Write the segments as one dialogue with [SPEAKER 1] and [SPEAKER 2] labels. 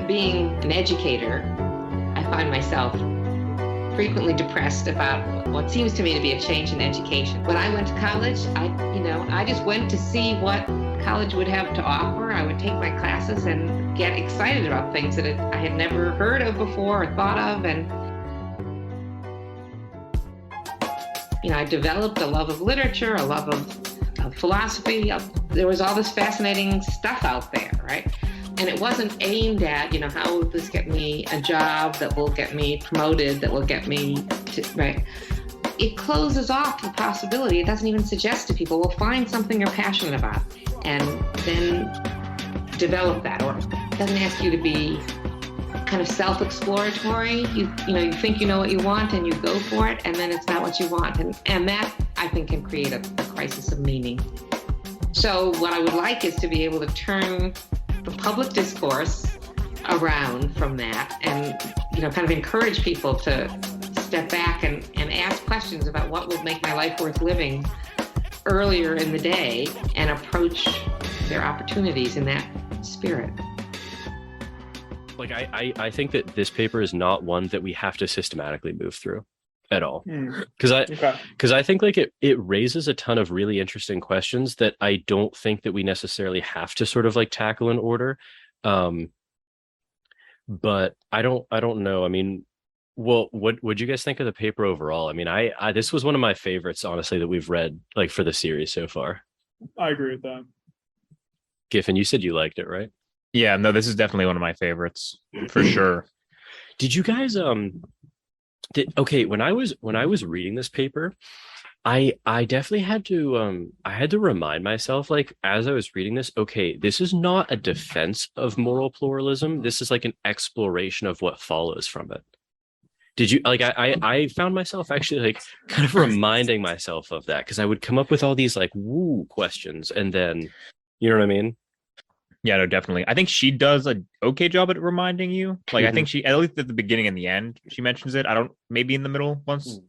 [SPEAKER 1] being an educator, I find myself frequently depressed about what seems to me to be a change in education. When I went to college, I just went to see what college would have to offer. I would take my classes and get excited about things that I had never heard of before or thought of. And, I developed a love of literature, a love of philosophy. There was all this fascinating stuff out there, right? And it wasn't aimed at, how will this get me a job that will get me promoted, that will get me to, right? It closes off the possibility. It doesn't even suggest to people, well, find something you're passionate about and then develop that. Or it doesn't ask you to be kind of self-exploratory. You think you know what you want and you go for it, and then it's not what you want. And that, I think, can create a crisis of meaning. So what I would like is to be able to turn the public discourse around from that and, kind of encourage people to step back and ask questions about what would make my life worth living earlier in the day and approach their opportunities in that spirit.
[SPEAKER 2] Like, I think that this paper is not one that we have to systematically move through at all. Because I think like it raises a ton of really interesting questions that I don't think that we necessarily have to sort of like tackle in order. But I don't know. I mean, well, what would you guys think of the paper overall? I mean, I this was one of my favorites, honestly, that we've read like for the series so far.
[SPEAKER 3] I agree with that.
[SPEAKER 2] Giffin, you said you liked it, right?
[SPEAKER 4] Yeah, no, this is definitely one of my favorites for sure.
[SPEAKER 2] Did you guys when I was reading this paper, I definitely had to remind myself, like, as I was reading this, okay, this is not a defense of moral pluralism. This is like an exploration of what follows from it. Did you like I found myself actually like kind of reminding myself of that, because I would come up with all these like woo questions and then, you know what I mean?
[SPEAKER 4] Yeah, no, definitely. I think she does an okay job at reminding you. Like, I think she, at least at the beginning and the end, she mentions it. Maybe in the middle once,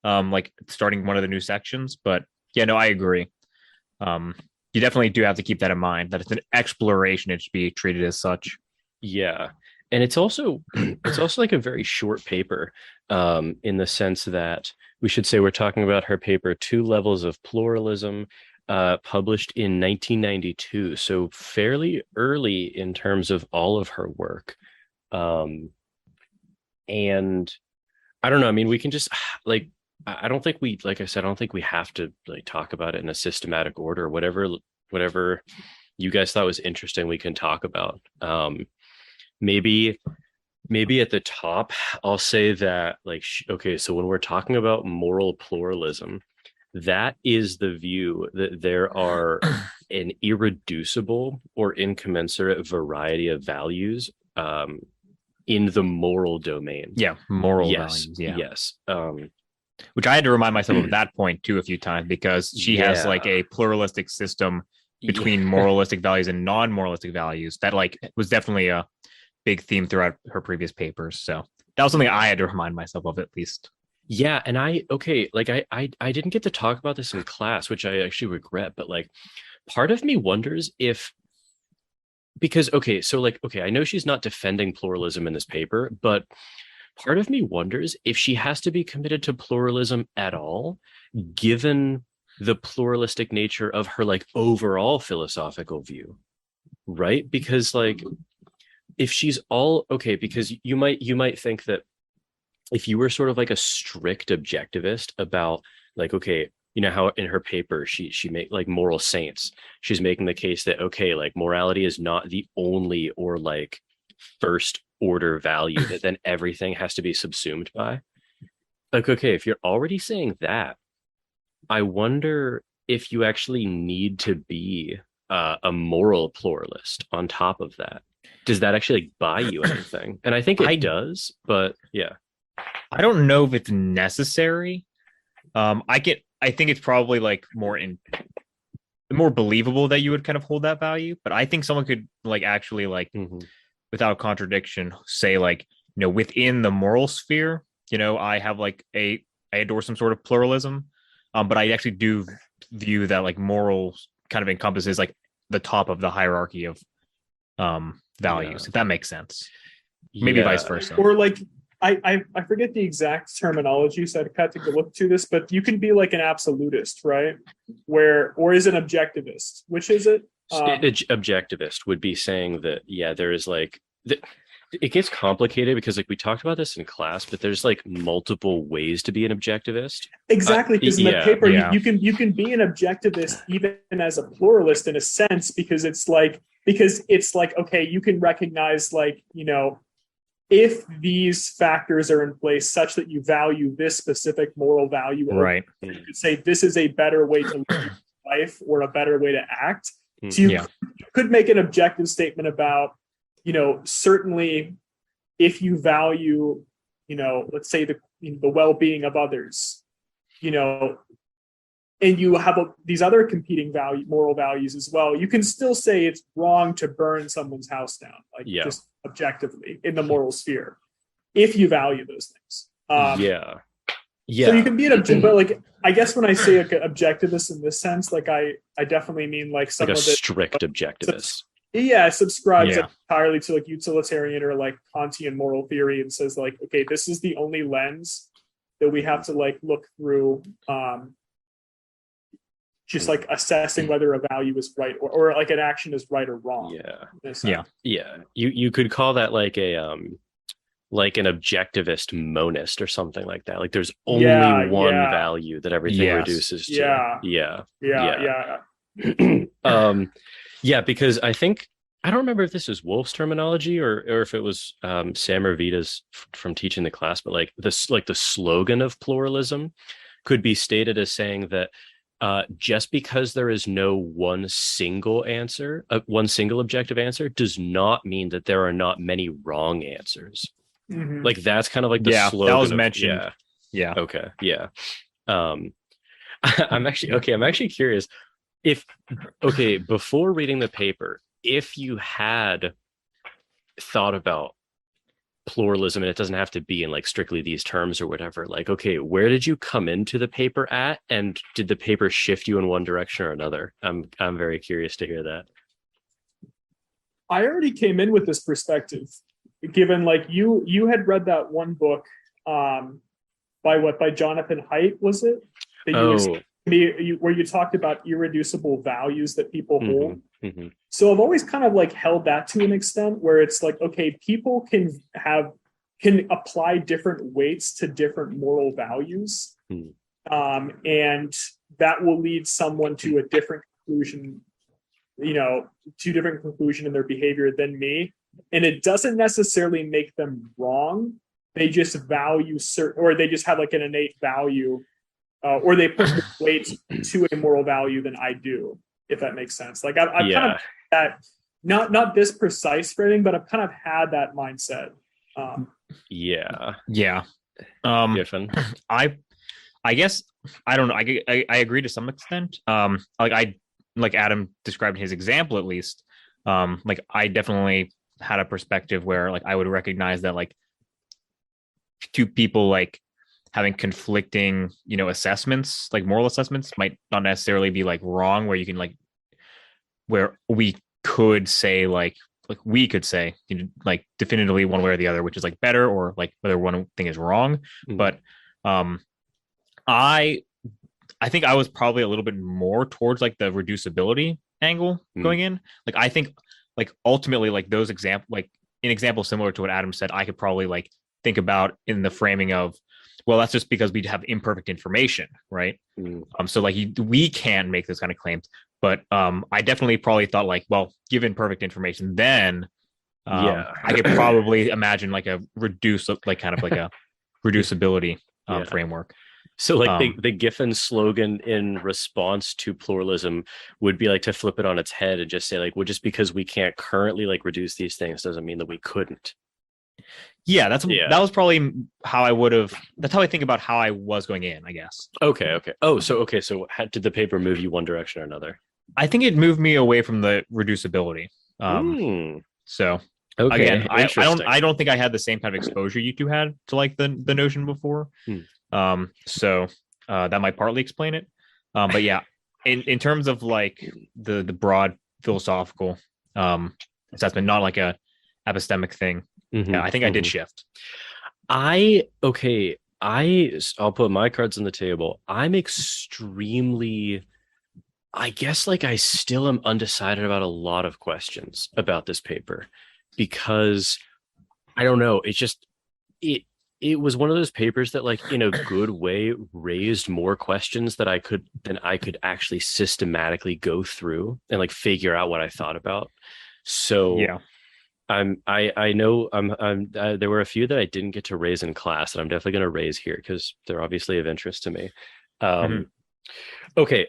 [SPEAKER 4] like starting one of the new sections. But yeah, no, I agree. You definitely do have to keep that in mind, that it's an exploration. It should be treated as such.
[SPEAKER 2] Yeah. And it's also like a very short paper, in the sense that we should say we're talking about her paper, Two Levels of Pluralism, published in 1992, so fairly early in terms of all of her work. And I don't know, I mean, we can just like, I don't think we, like I said, I don't think we have to like talk about it in a systematic order. Whatever you guys thought was interesting, we can talk about. Maybe at the top, I'll say that like, okay, so when we're talking about moral pluralism, that is the view that there are an irreducible or incommensurate variety of values in the moral domain.
[SPEAKER 4] Yeah, moral
[SPEAKER 2] yes,
[SPEAKER 4] values. Yeah.
[SPEAKER 2] Yes.
[SPEAKER 4] Which I had to remind myself of that point too a few times, because she has like a pluralistic system between moralistic values and non-moralistic values that like was definitely a big theme throughout her previous papers. So that was something I had to remind myself of, at least.
[SPEAKER 2] Yeah, and I didn't get to talk about this in class, which I actually regret, but like part of me wonders if, because I know she's not defending pluralism in this paper, but part of me wonders if she has to be committed to pluralism at all, given the pluralistic nature of her like overall philosophical view, right? Because like if she's all okay, because you might think that if you were sort of like a strict objectivist about like, okay, you know how in her paper she make like moral saints, she's making the case that okay, like morality is not the only or like first order value that then everything has to be subsumed by. Like, okay, if you're already saying that, I wonder if you actually need to be a moral pluralist on top of that. Does that actually like buy you anything? And I think it does, but yeah.
[SPEAKER 4] I don't know if it's necessary. I think it's probably like more believable that you would kind of hold that value, but I think someone could like actually like without contradiction say like, within the moral sphere, I have like I adore some sort of pluralism, but I actually do view that like morals kind of encompasses like the top of the hierarchy of values,
[SPEAKER 2] Yeah.
[SPEAKER 4] if that makes sense. Maybe
[SPEAKER 2] Yeah.
[SPEAKER 4] vice versa.
[SPEAKER 3] Or like I forget the exact terminology, so I'd have to go look to this, but you can be like an absolutist, right? Or is an objectivist? Which is it?
[SPEAKER 2] Objectivist would be saying that, yeah, there is like it gets complicated because like we talked about this in class, but there's like multiple ways to be an objectivist.
[SPEAKER 3] Exactly, because in the
[SPEAKER 2] yeah,
[SPEAKER 3] paper
[SPEAKER 4] yeah.
[SPEAKER 3] you can be an objectivist even as a pluralist in a sense, because it's like okay, you can recognize like, you know, if these factors are in place such that you value this specific moral value,
[SPEAKER 4] Right.
[SPEAKER 3] you could say this is a better way to live life or a better way to act. So you could make an objective statement about, you know, certainly if you value, you know, let's say the well-being of others, you know, and you have these other competing moral values as well, you can still say it's wrong to burn someone's house down, like just objectively in the moral sphere, if you value those things.
[SPEAKER 2] Yeah.
[SPEAKER 3] So you can be an objective, but like, I guess when I say like objectivist in this sense, like I definitely mean like someone
[SPEAKER 2] like a strict objectivist.
[SPEAKER 3] Subscribes entirely to like utilitarian or like Kantian moral theory and says like, okay, this is the only lens that we have to like look through, just like assessing whether a value is right or like an action is right or wrong.
[SPEAKER 2] You could call that like a like an objectivist monist or something like that. Like there's only one value that everything reduces to. Because I think, I don't remember if this is Wolf's terminology or if it was Sam or Vita's from teaching the class, but like this, like the slogan of pluralism could be stated as saying that just because there is no one single answer, one single objective answer, does not mean that there are not many wrong answers.
[SPEAKER 3] Mm-hmm.
[SPEAKER 2] Like that's kind of like the slogan.
[SPEAKER 4] That was mentioned.
[SPEAKER 2] Okay. Yeah. I'm actually curious if, before reading the paper, if you had thought about pluralism, and it doesn't have to be in like strictly these terms or whatever, like, okay, where did you come into the paper at, and did the paper shift you in one direction or another? I'm very curious to hear that.
[SPEAKER 3] I already came in with this perspective, given like you had read that one book by Jonathan Haidt, was it? Where you talked about irreducible values that people hold.
[SPEAKER 2] Mm-hmm.
[SPEAKER 3] So I've always kind of like held that to an extent, where it's like, okay, people can apply different weights to different moral values. And that will lead someone to a different conclusion, to different conclusion in their behavior than me. And it doesn't necessarily make them wrong. They just value or they just have like an innate value, or they put more weight to a moral value than I do, if that makes sense. Like I've kind of that, not this precise framing, but I've kind of had that mindset.
[SPEAKER 2] Giffin.
[SPEAKER 4] I guess I don't know. I agree to some extent. Like Adam described his example, at least. Like I definitely had a perspective where like I would recognize that like two people like having conflicting, assessments, like moral assessments, might not necessarily be like wrong, where you can like, where we could say like we could say, like definitively one way or the other, which is like better, or like whether one thing is wrong. But I think I was probably a little bit more towards like the reducibility angle going in. Like I think like ultimately like those an example similar to what Adam said, I could probably like think about in the framing of, well, that's just because we have imperfect information, right? So like we can make this kind of claims, but I definitely probably thought like, well, given perfect information, then I could probably imagine like a reducibility framework.
[SPEAKER 2] So like the Giffin slogan in response to pluralism would be like to flip it on its head and just say like, well, just because we can't currently like reduce these things doesn't mean that we couldn't.
[SPEAKER 4] That was probably how that's how I think about how I was going in, I guess.
[SPEAKER 2] Okay. So how did the paper move you one direction or another?
[SPEAKER 4] I think it moved me away from the reducibility. So again, I don't think I had the same kind of exposure you two had to like the notion before. So that might partly explain it. But yeah, in terms of like the broad philosophical assessment, not like a epistemic thing. Yeah, I think I did shift.
[SPEAKER 2] I'll put my cards on the table. I'm extremely, I guess, like, I still am undecided about a lot of questions about this paper, because I don't know. It's just, it was one of those papers that, like, in a good way raised more questions that I could actually systematically go through and like figure out what I thought about. So
[SPEAKER 4] Yeah.
[SPEAKER 2] I know there were a few that I didn't get to raise in class, and I'm definitely going to raise here because they're obviously of interest to me. Okay.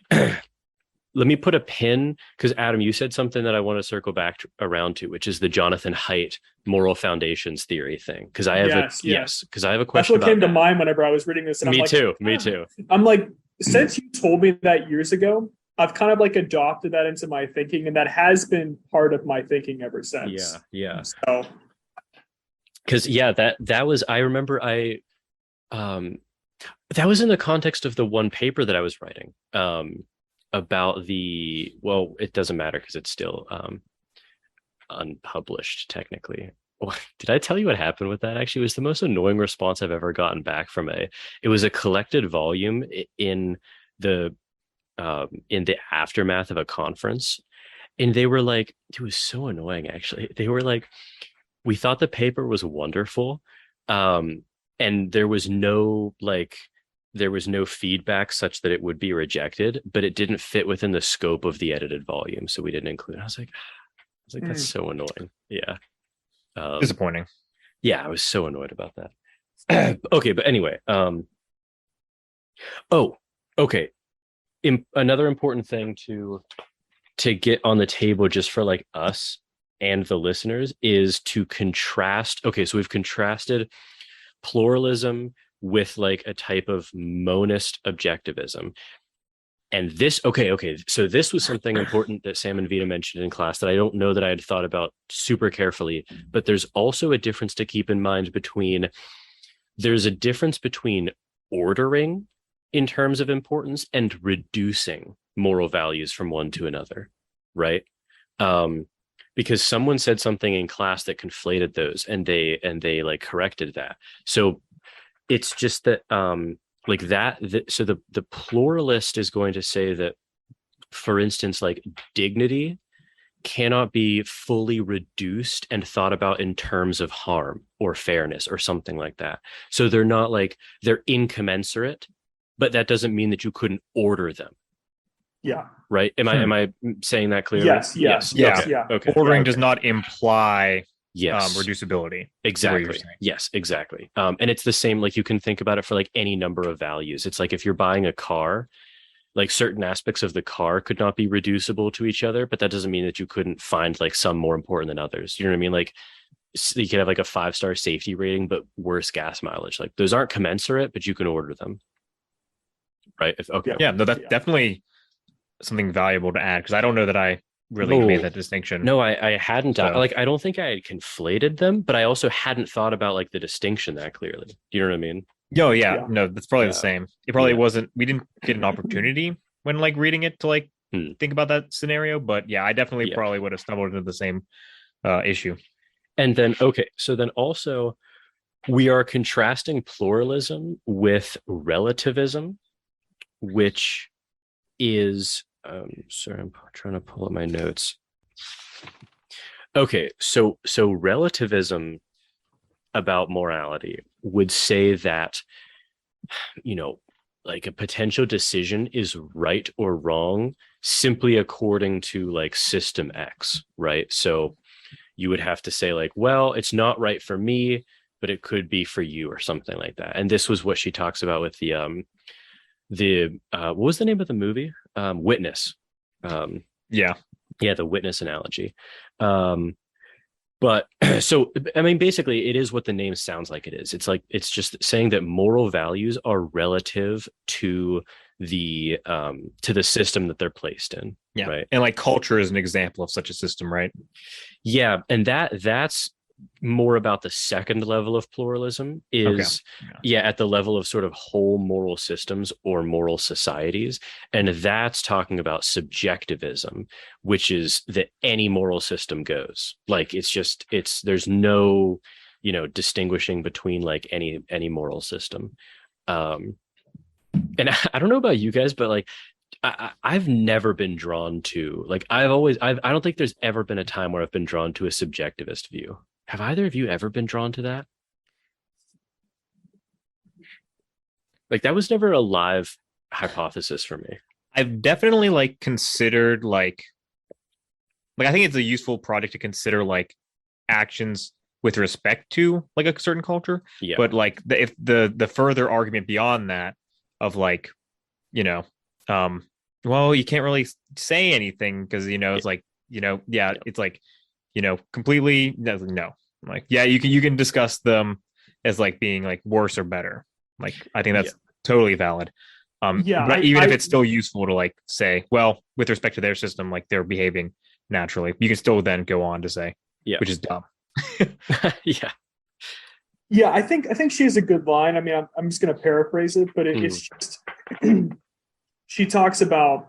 [SPEAKER 2] Let me put a pin, because Adam, you said something that I want to circle back around to, which is the Jonathan Haidt moral foundations theory thing. Because I have because I have a question.
[SPEAKER 3] That's what came to mind whenever I was reading this. And
[SPEAKER 2] Me too.
[SPEAKER 3] I'm like, since you told me that years ago, I've kind of like adopted that into my thinking, and that has been part of my thinking ever since.
[SPEAKER 2] Yeah.
[SPEAKER 3] So,
[SPEAKER 2] because that was, I remember that was in the context of the one paper that I was writing. About it doesn't matter because it's still unpublished technically. Did I tell you what happened with that? Actually, it was the most annoying response I've ever gotten back from it was a collected volume in the aftermath of a conference, and they were like, it was so annoying actually. They were like, we thought the paper was wonderful, and there was no feedback such that it would be rejected, but it didn't fit within the scope of the edited volume, so we didn't include it. I was like, that's so annoying. Yeah.
[SPEAKER 4] Disappointing.
[SPEAKER 2] Yeah, I was so annoyed about that. Okay, but anyway, okay. Another important thing to get on the table just for like us and the listeners is to contrast. Okay, so we've contrasted pluralism with like a type of monist objectivism. And this, so this was something important that Sam and Vita mentioned in class that I don't know that I had thought about super carefully, but there's also a difference to keep in mind there's a difference between ordering in terms of importance and reducing moral values from one to another, right? Because someone said something in class that conflated those, and they like corrected that. So it's just that so the pluralist is going to say that, for instance, like dignity cannot be fully reduced and thought about in terms of harm or fairness or something like that. So they're incommensurate, but that doesn't mean that you couldn't order them.
[SPEAKER 3] Yeah.
[SPEAKER 2] Right. Am I saying that clearly?
[SPEAKER 3] Yes.
[SPEAKER 4] Yeah.
[SPEAKER 2] Okay.
[SPEAKER 4] Ordering does not imply
[SPEAKER 2] yes
[SPEAKER 4] reducibility.
[SPEAKER 2] Exactly. Yes, exactly. And it's the same, like you can think about it for like any number of values. It's like if you're buying a car, like certain aspects of the car could not be reducible to each other, but that doesn't mean that you couldn't find like some more important than others. You know what I mean? Like you could have like a 5-star safety rating, but worse gas mileage. Like those aren't commensurate, but you can order them. Right.
[SPEAKER 4] Yeah, no, that's definitely something valuable to add, because I don't know that I really made that distinction.
[SPEAKER 2] No, I hadn't. So. I don't think I had conflated them, but I also hadn't thought about like the distinction that clearly. Do you know what I mean?
[SPEAKER 4] No, no, that's probably the same. It probably wasn't. We didn't get an opportunity when like reading it to like think about that scenario, but yeah, I definitely probably would have stumbled into the same issue.
[SPEAKER 2] And then so then also we are contrasting pluralism with relativism, which is sorry, I'm trying to pull up my notes. Okay, so relativism about morality would say that, like a potential decision is right or wrong simply according to like system X, right? So you would have to say like, well, it's not right for me, but it could be for you or something like that. And this was what she talks about with the what was the name of the movie? Witness. The Witness analogy. But so I mean, basically it is what the name sounds like it is. It's like, it's just saying that moral values are relative to the system that they're placed in.
[SPEAKER 4] Right. And like culture is an example of such a system, right?
[SPEAKER 2] Yeah. And that's more about the second level of pluralism is at the level of sort of whole moral systems or moral societies, and that's talking about subjectivism, which is that any moral system goes, like there's no distinguishing between like any moral system. And I don't know about you guys, but like I've never been drawn to, like I don't think there's ever been a time where I've been drawn to a subjectivist view. Have either of you ever been drawn to that? Like that was never a live hypothesis for me.
[SPEAKER 4] I've definitely like considered like I think it's a useful project to consider like actions with respect to like a certain culture.
[SPEAKER 2] Yeah.
[SPEAKER 4] But like if the further argument beyond that of like, well, you can't really say anything because it's like, it's like, completely no. Like, yeah, you can discuss them as like being like worse or better. Like, I think that's totally valid. But even if it's still useful to like say, well, with respect to their system, like they're behaving naturally, you can still then go on to say, which is dumb.
[SPEAKER 3] Yeah, I think she has a good line. I mean, I'm just going to paraphrase it, but it's just she talks about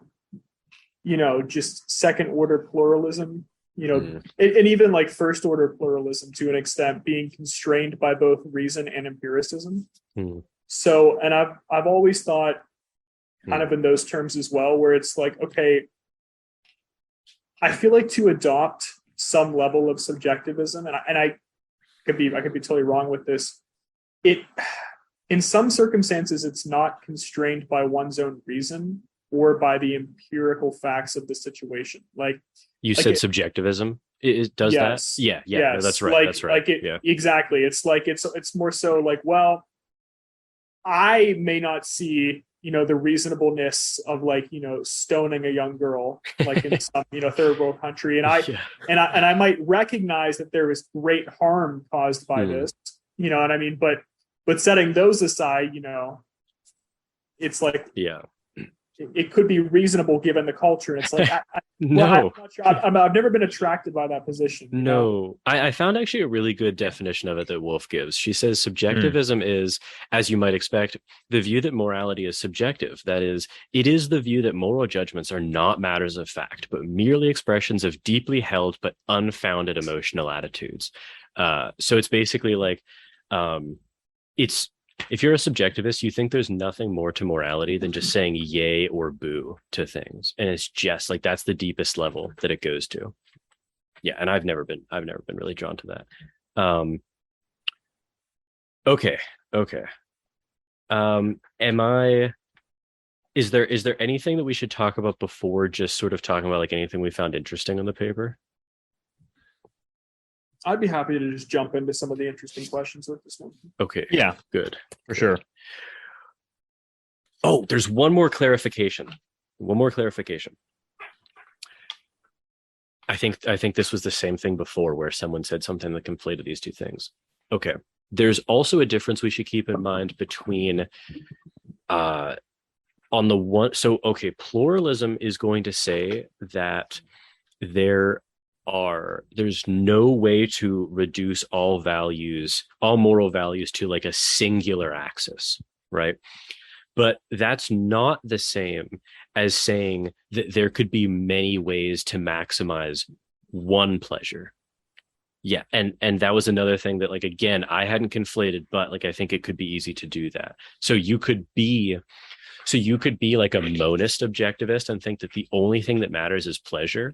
[SPEAKER 3] just second order pluralism, and even like first order pluralism to an extent being constrained by both reason and empiricism. So, and I've always thought kind of in those terms as well, where it's like, okay, I feel like to adopt some level of subjectivism, and I could be totally wrong with this. In some circumstances, it's not constrained by one's own reason or by the empirical facts of the situation. Like
[SPEAKER 2] you said, subjectivism. It does that. Yeah. No, that's right. That's right.
[SPEAKER 3] Exactly. It's like it's more so like, well, I may not see the reasonableness of like stoning a young girl like in some third world country, and I might recognize that there is great harm caused by this, what I mean, but setting those aside, it's like it could be reasonable given the culture. It's like
[SPEAKER 2] no,
[SPEAKER 3] I've never been attracted by that position.
[SPEAKER 2] No, I found actually a really good definition of it that Wolf gives. She says subjectivism is, as you might expect, the view that morality is subjective. That is, it is the view that moral judgments are not matters of fact, but merely expressions of deeply held but unfounded emotional attitudes. So it's basically like, if you're a subjectivist, you think there's nothing more to morality than just saying yay or boo to things. And it's just like, that's the deepest level that it goes to. Yeah. And I've never been really drawn to that. Okay. Is there anything that we should talk about before just sort of talking about like anything we found interesting on the paper?
[SPEAKER 3] I'd be happy to just jump into some of the interesting questions with this one.
[SPEAKER 2] Okay.
[SPEAKER 4] Yeah.
[SPEAKER 2] Good.
[SPEAKER 4] For sure.
[SPEAKER 2] Oh, there's one more clarification. I think this was the same thing before where someone said something that conflated these two things. Okay. There's also a difference we should keep in mind between on the one. So, okay, pluralism is going to say that there's no way to reduce all moral values to like a singular axis, right? But that's not the same as saying that there could be many ways to maximize one pleasure. Yeah, and that was another thing that, like, again, I hadn't conflated, but like I think it could be easy to do that. So you could be like a monist objectivist and think that the only thing that matters is pleasure.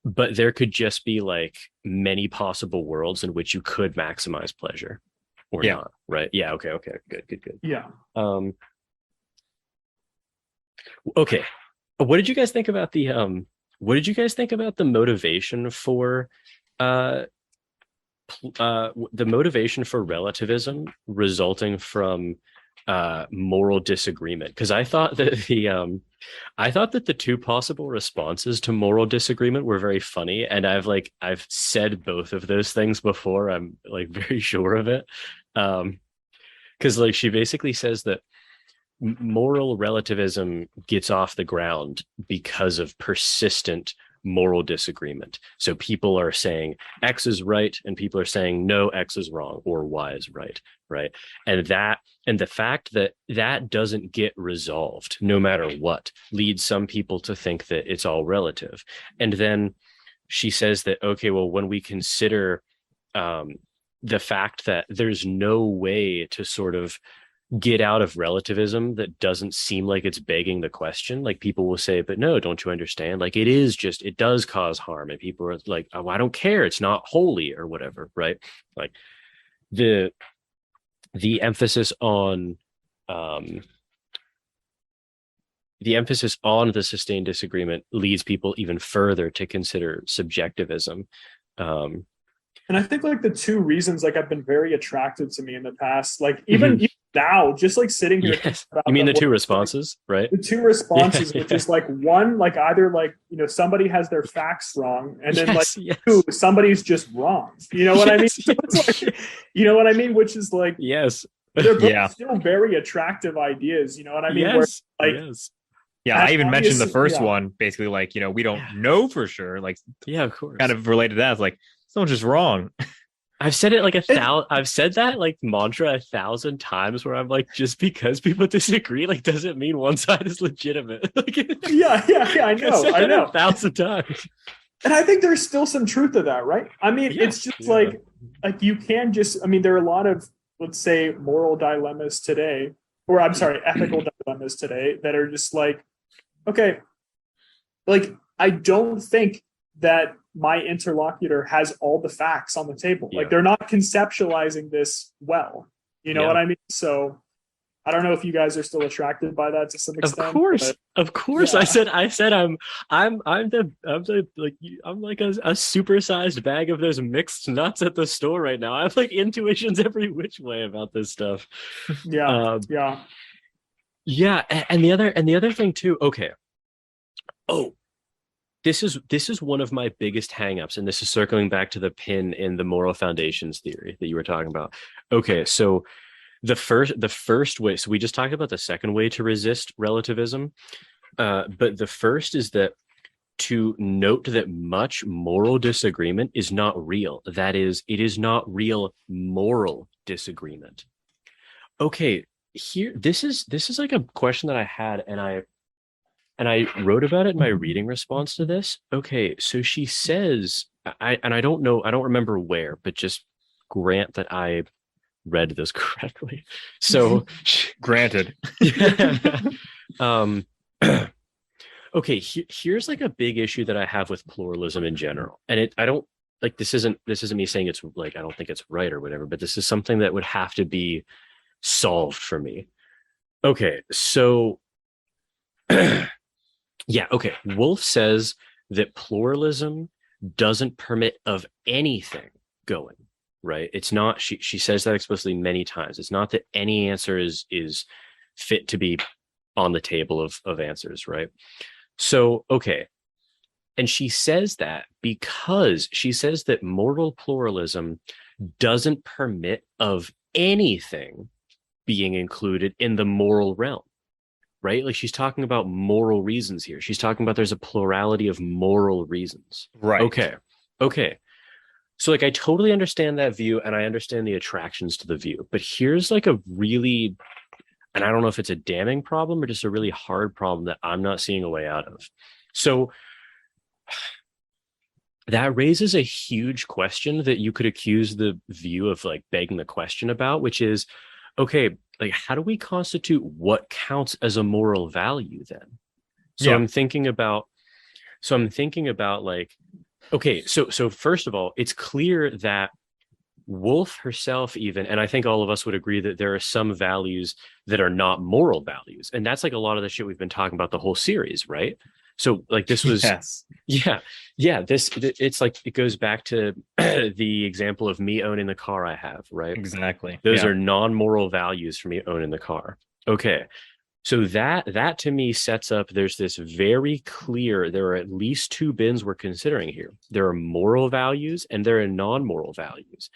[SPEAKER 2] But there could just be like many possible worlds in which you could maximize pleasure or not, right? Yeah. Okay. Good.
[SPEAKER 3] Yeah.
[SPEAKER 2] Okay. What did you guys think about the motivation for relativism resulting from moral disagreement? Because I thought that the two possible responses to moral disagreement were very funny, and I've said both of those things before. I'm like very sure of it, because like she basically says that moral relativism gets off the ground because of persistent moral disagreement. So people are saying X is right and people are saying no, X is wrong or Y is right, right? And the fact that that doesn't get resolved no matter what leads some people to think that it's all relative. And then she says that, okay, well, when we consider the fact that there's no way to sort of get out of relativism that doesn't seem like it's begging the question, like people will say, but no, don't you understand, like it does cause harm, and people are like, oh, I don't care, it's not holy or whatever, right? Like the emphasis on the sustained disagreement leads people even further to consider subjectivism.
[SPEAKER 3] And I think like the two reasons like have been very attractive to me in the past, like even now, just like sitting here.
[SPEAKER 2] Yes. You mean the two responses, right?
[SPEAKER 3] The two responses, which is like one, like either like, you know, somebody has their facts wrong, and then two, somebody's just wrong. You know what I mean? So it's like, you know what I mean? Which is like,
[SPEAKER 2] yes,
[SPEAKER 3] they're both still very attractive ideas. You know what I mean?
[SPEAKER 2] Yes.
[SPEAKER 3] Where, like,
[SPEAKER 4] yeah, I even mentioned the first one, basically like, you know, we don't know for sure. Like,
[SPEAKER 2] yeah, of course.
[SPEAKER 4] Kind of related to that. It's like, someone's just wrong.
[SPEAKER 2] I've said it like I've said that like mantra 1,000 times, where I'm like, just because people disagree, like, doesn't mean one side is legitimate. Like,
[SPEAKER 3] yeah, I know
[SPEAKER 2] 1,000 times.
[SPEAKER 3] And I think there's still some truth to that, right? I mean, it's just like you can just, I mean, there are a lot of, let's say, moral dilemmas today, or I'm sorry, ethical dilemmas today that are just like, okay, like, I don't think that my interlocutor has all the facts on the table. Like, they're not conceptualizing this well. You know what I mean? So I don't know if you guys are still attracted by that to some extent.
[SPEAKER 2] Of course. Yeah. I said I'm like a supersized bag of those mixed nuts at the store right now. I have like intuitions every which way about this stuff.
[SPEAKER 3] Yeah.
[SPEAKER 2] And the other thing too. Okay. Oh, this is one of my biggest hangups, and this is circling back to the pin in the moral foundations theory that you were talking about. Okay, so the first way, so we just talked about the second way to resist relativism, but the first is that to note that much moral disagreement is not real. That is, it is not real moral disagreement. Okay, here, this is like a question that I had, and I wrote about it in my reading response to this. Okay, so she says, I don't remember where, but just grant that I read this correctly. So
[SPEAKER 4] granted.
[SPEAKER 2] Okay, here's like a big issue that I have with pluralism in general. And I don't like, this isn't me saying it's like, I don't think it's right or whatever, but this is something that would have to be solved for me. Okay, so yeah, okay. Wolf says that pluralism doesn't permit of anything going, right? It's not, she says that explicitly many times. It's not that any answer is fit to be on the table of answers, right? So, okay. And she says that because she says that moral pluralism doesn't permit of anything being included in the moral realm. Right? Like, she's talking about moral reasons here. She's talking about there's a plurality of moral reasons.
[SPEAKER 4] Right.
[SPEAKER 2] Okay. So like, I totally understand that view, and I understand the attractions to the view, but here's like a really, and I don't know if it's a damning problem or just a really hard problem that I'm not seeing a way out of. So that raises a huge question that you could accuse the view of like begging the question about, which is, okay, like, how do we constitute what counts as a moral value then? So I'm thinking about like, okay, so first of all, it's clear that Woolf herself even, and I think all of us would agree that there are some values that are not moral values. And that's like a lot of the shit we've been talking about the whole series, right? So like, this was, it's like, it goes back to the example of me owning the car I have, right?
[SPEAKER 4] Exactly.
[SPEAKER 2] Those are non-moral values for me owning the car. Okay. So that to me sets up, there's this very clear, there are at least two bins we're considering here. There are moral values and there are non-moral values.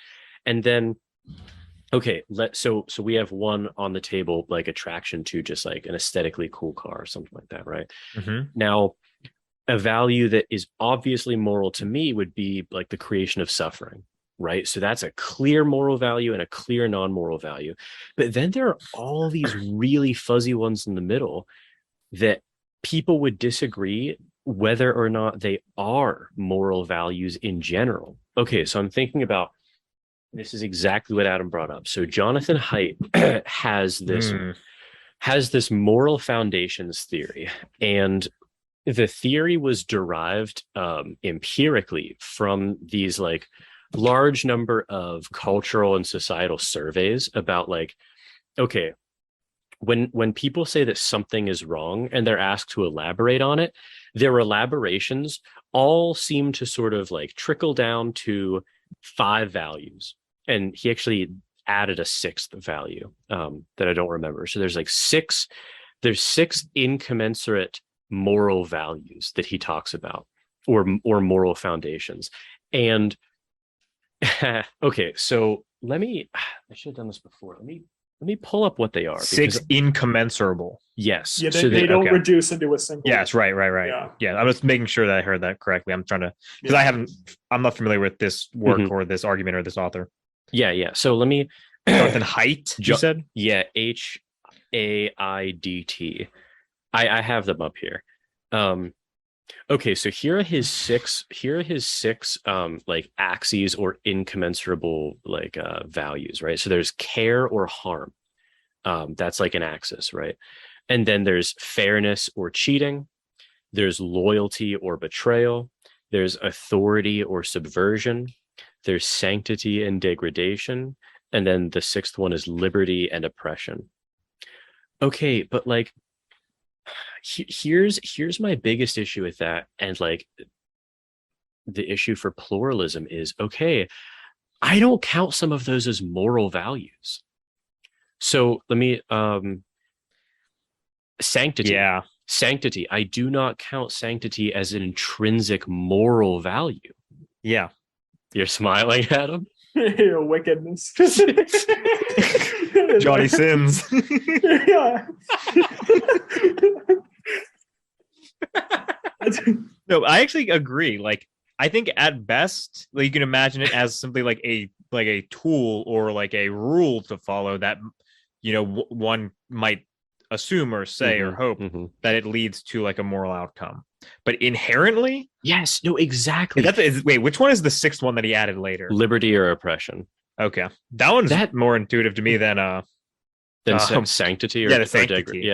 [SPEAKER 2] And then, okay, so we have one on the table, like attraction to just like an aesthetically cool car or something like that, right?
[SPEAKER 4] Mm-hmm.
[SPEAKER 2] Now, a value that is obviously moral to me would be like the creation of suffering, right? So that's a clear moral value and a clear non-moral value. But then there are all these really fuzzy ones in the middle that people would disagree whether or not they are moral values in general. Okay, so I'm thinking about this is exactly what Adam brought up. So Jonathan Haidt has this moral foundations theory, and the theory was derived empirically from these like large number of cultural and societal surveys about like, okay, when people say that something is wrong and they're asked to elaborate on it, their elaborations all seem to sort of like trickle down to 5 values. And he actually added a 6th value that I don't remember. So there's 6 incommensurate moral values that he talks about, or moral foundations. And okay, so I should have done this before. Let me pull up what they are.
[SPEAKER 4] 6 incommensurable.
[SPEAKER 2] Yes.
[SPEAKER 3] Yeah,
[SPEAKER 2] so
[SPEAKER 3] they don't reduce into a single.
[SPEAKER 4] Yes, right. Yeah, I'm just making sure that I heard that correctly. I'm trying to, because I'm not familiar with this work or this argument or this author.
[SPEAKER 2] Yeah. So let me.
[SPEAKER 4] Jonathan Haidt, you said?
[SPEAKER 2] Yeah, Haidt. I have them up here. Okay, so here are his six like axes or incommensurable like values, right? So there's care or harm. That's like an axis, right? And then there's fairness or cheating. There's loyalty or betrayal. There's authority or subversion. There's sanctity and degradation. And then the 6th one is liberty and oppression. Okay, but like here's my biggest issue with that, and like the issue for pluralism is, okay, I don't count some of those as moral values. So let me sanctity, I do not count sanctity as an intrinsic moral value.
[SPEAKER 4] Yeah,
[SPEAKER 2] you're smiling, Adam.
[SPEAKER 3] Your wickedness.
[SPEAKER 4] Johnny sins.
[SPEAKER 3] Yeah.
[SPEAKER 4] No, I actually agree. Like, I think at best, like, you can imagine it as simply like a tool or like a rule to follow that, one might assume or say or hope that it leads to like a moral outcome. But inherently,
[SPEAKER 2] yes, no, exactly.
[SPEAKER 4] Wait, which one is the 6th one that he added later?
[SPEAKER 2] Liberty or oppression.
[SPEAKER 4] Okay, that one's more intuitive to me than
[SPEAKER 2] sanctity or
[SPEAKER 4] the sanctity.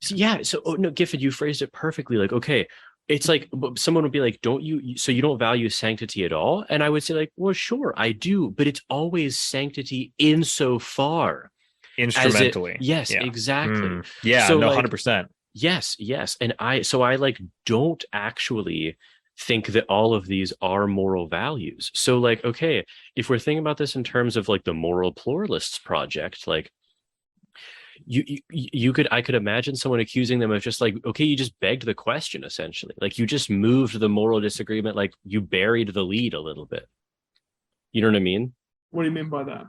[SPEAKER 2] So no, Giffin, you phrased it perfectly. Like, okay, it's like someone would be like, don't you, so you don't value sanctity at all? And I would say like, well, sure, I do, but it's always sanctity insofar
[SPEAKER 4] instrumentally.
[SPEAKER 2] Yes, exactly.
[SPEAKER 4] Yeah,
[SPEAKER 2] so,
[SPEAKER 4] no,
[SPEAKER 2] like,
[SPEAKER 4] 100%.
[SPEAKER 2] Yes. And I like don't actually think that all of these are moral values. So like, okay, if we're thinking about this in terms of like the Moral Pluralists Project, like I could imagine someone accusing them of just like, okay, you just begged the question, essentially. Like, you just moved the moral disagreement, like you buried the lead a little bit. You know what I mean?
[SPEAKER 3] What do you mean by that?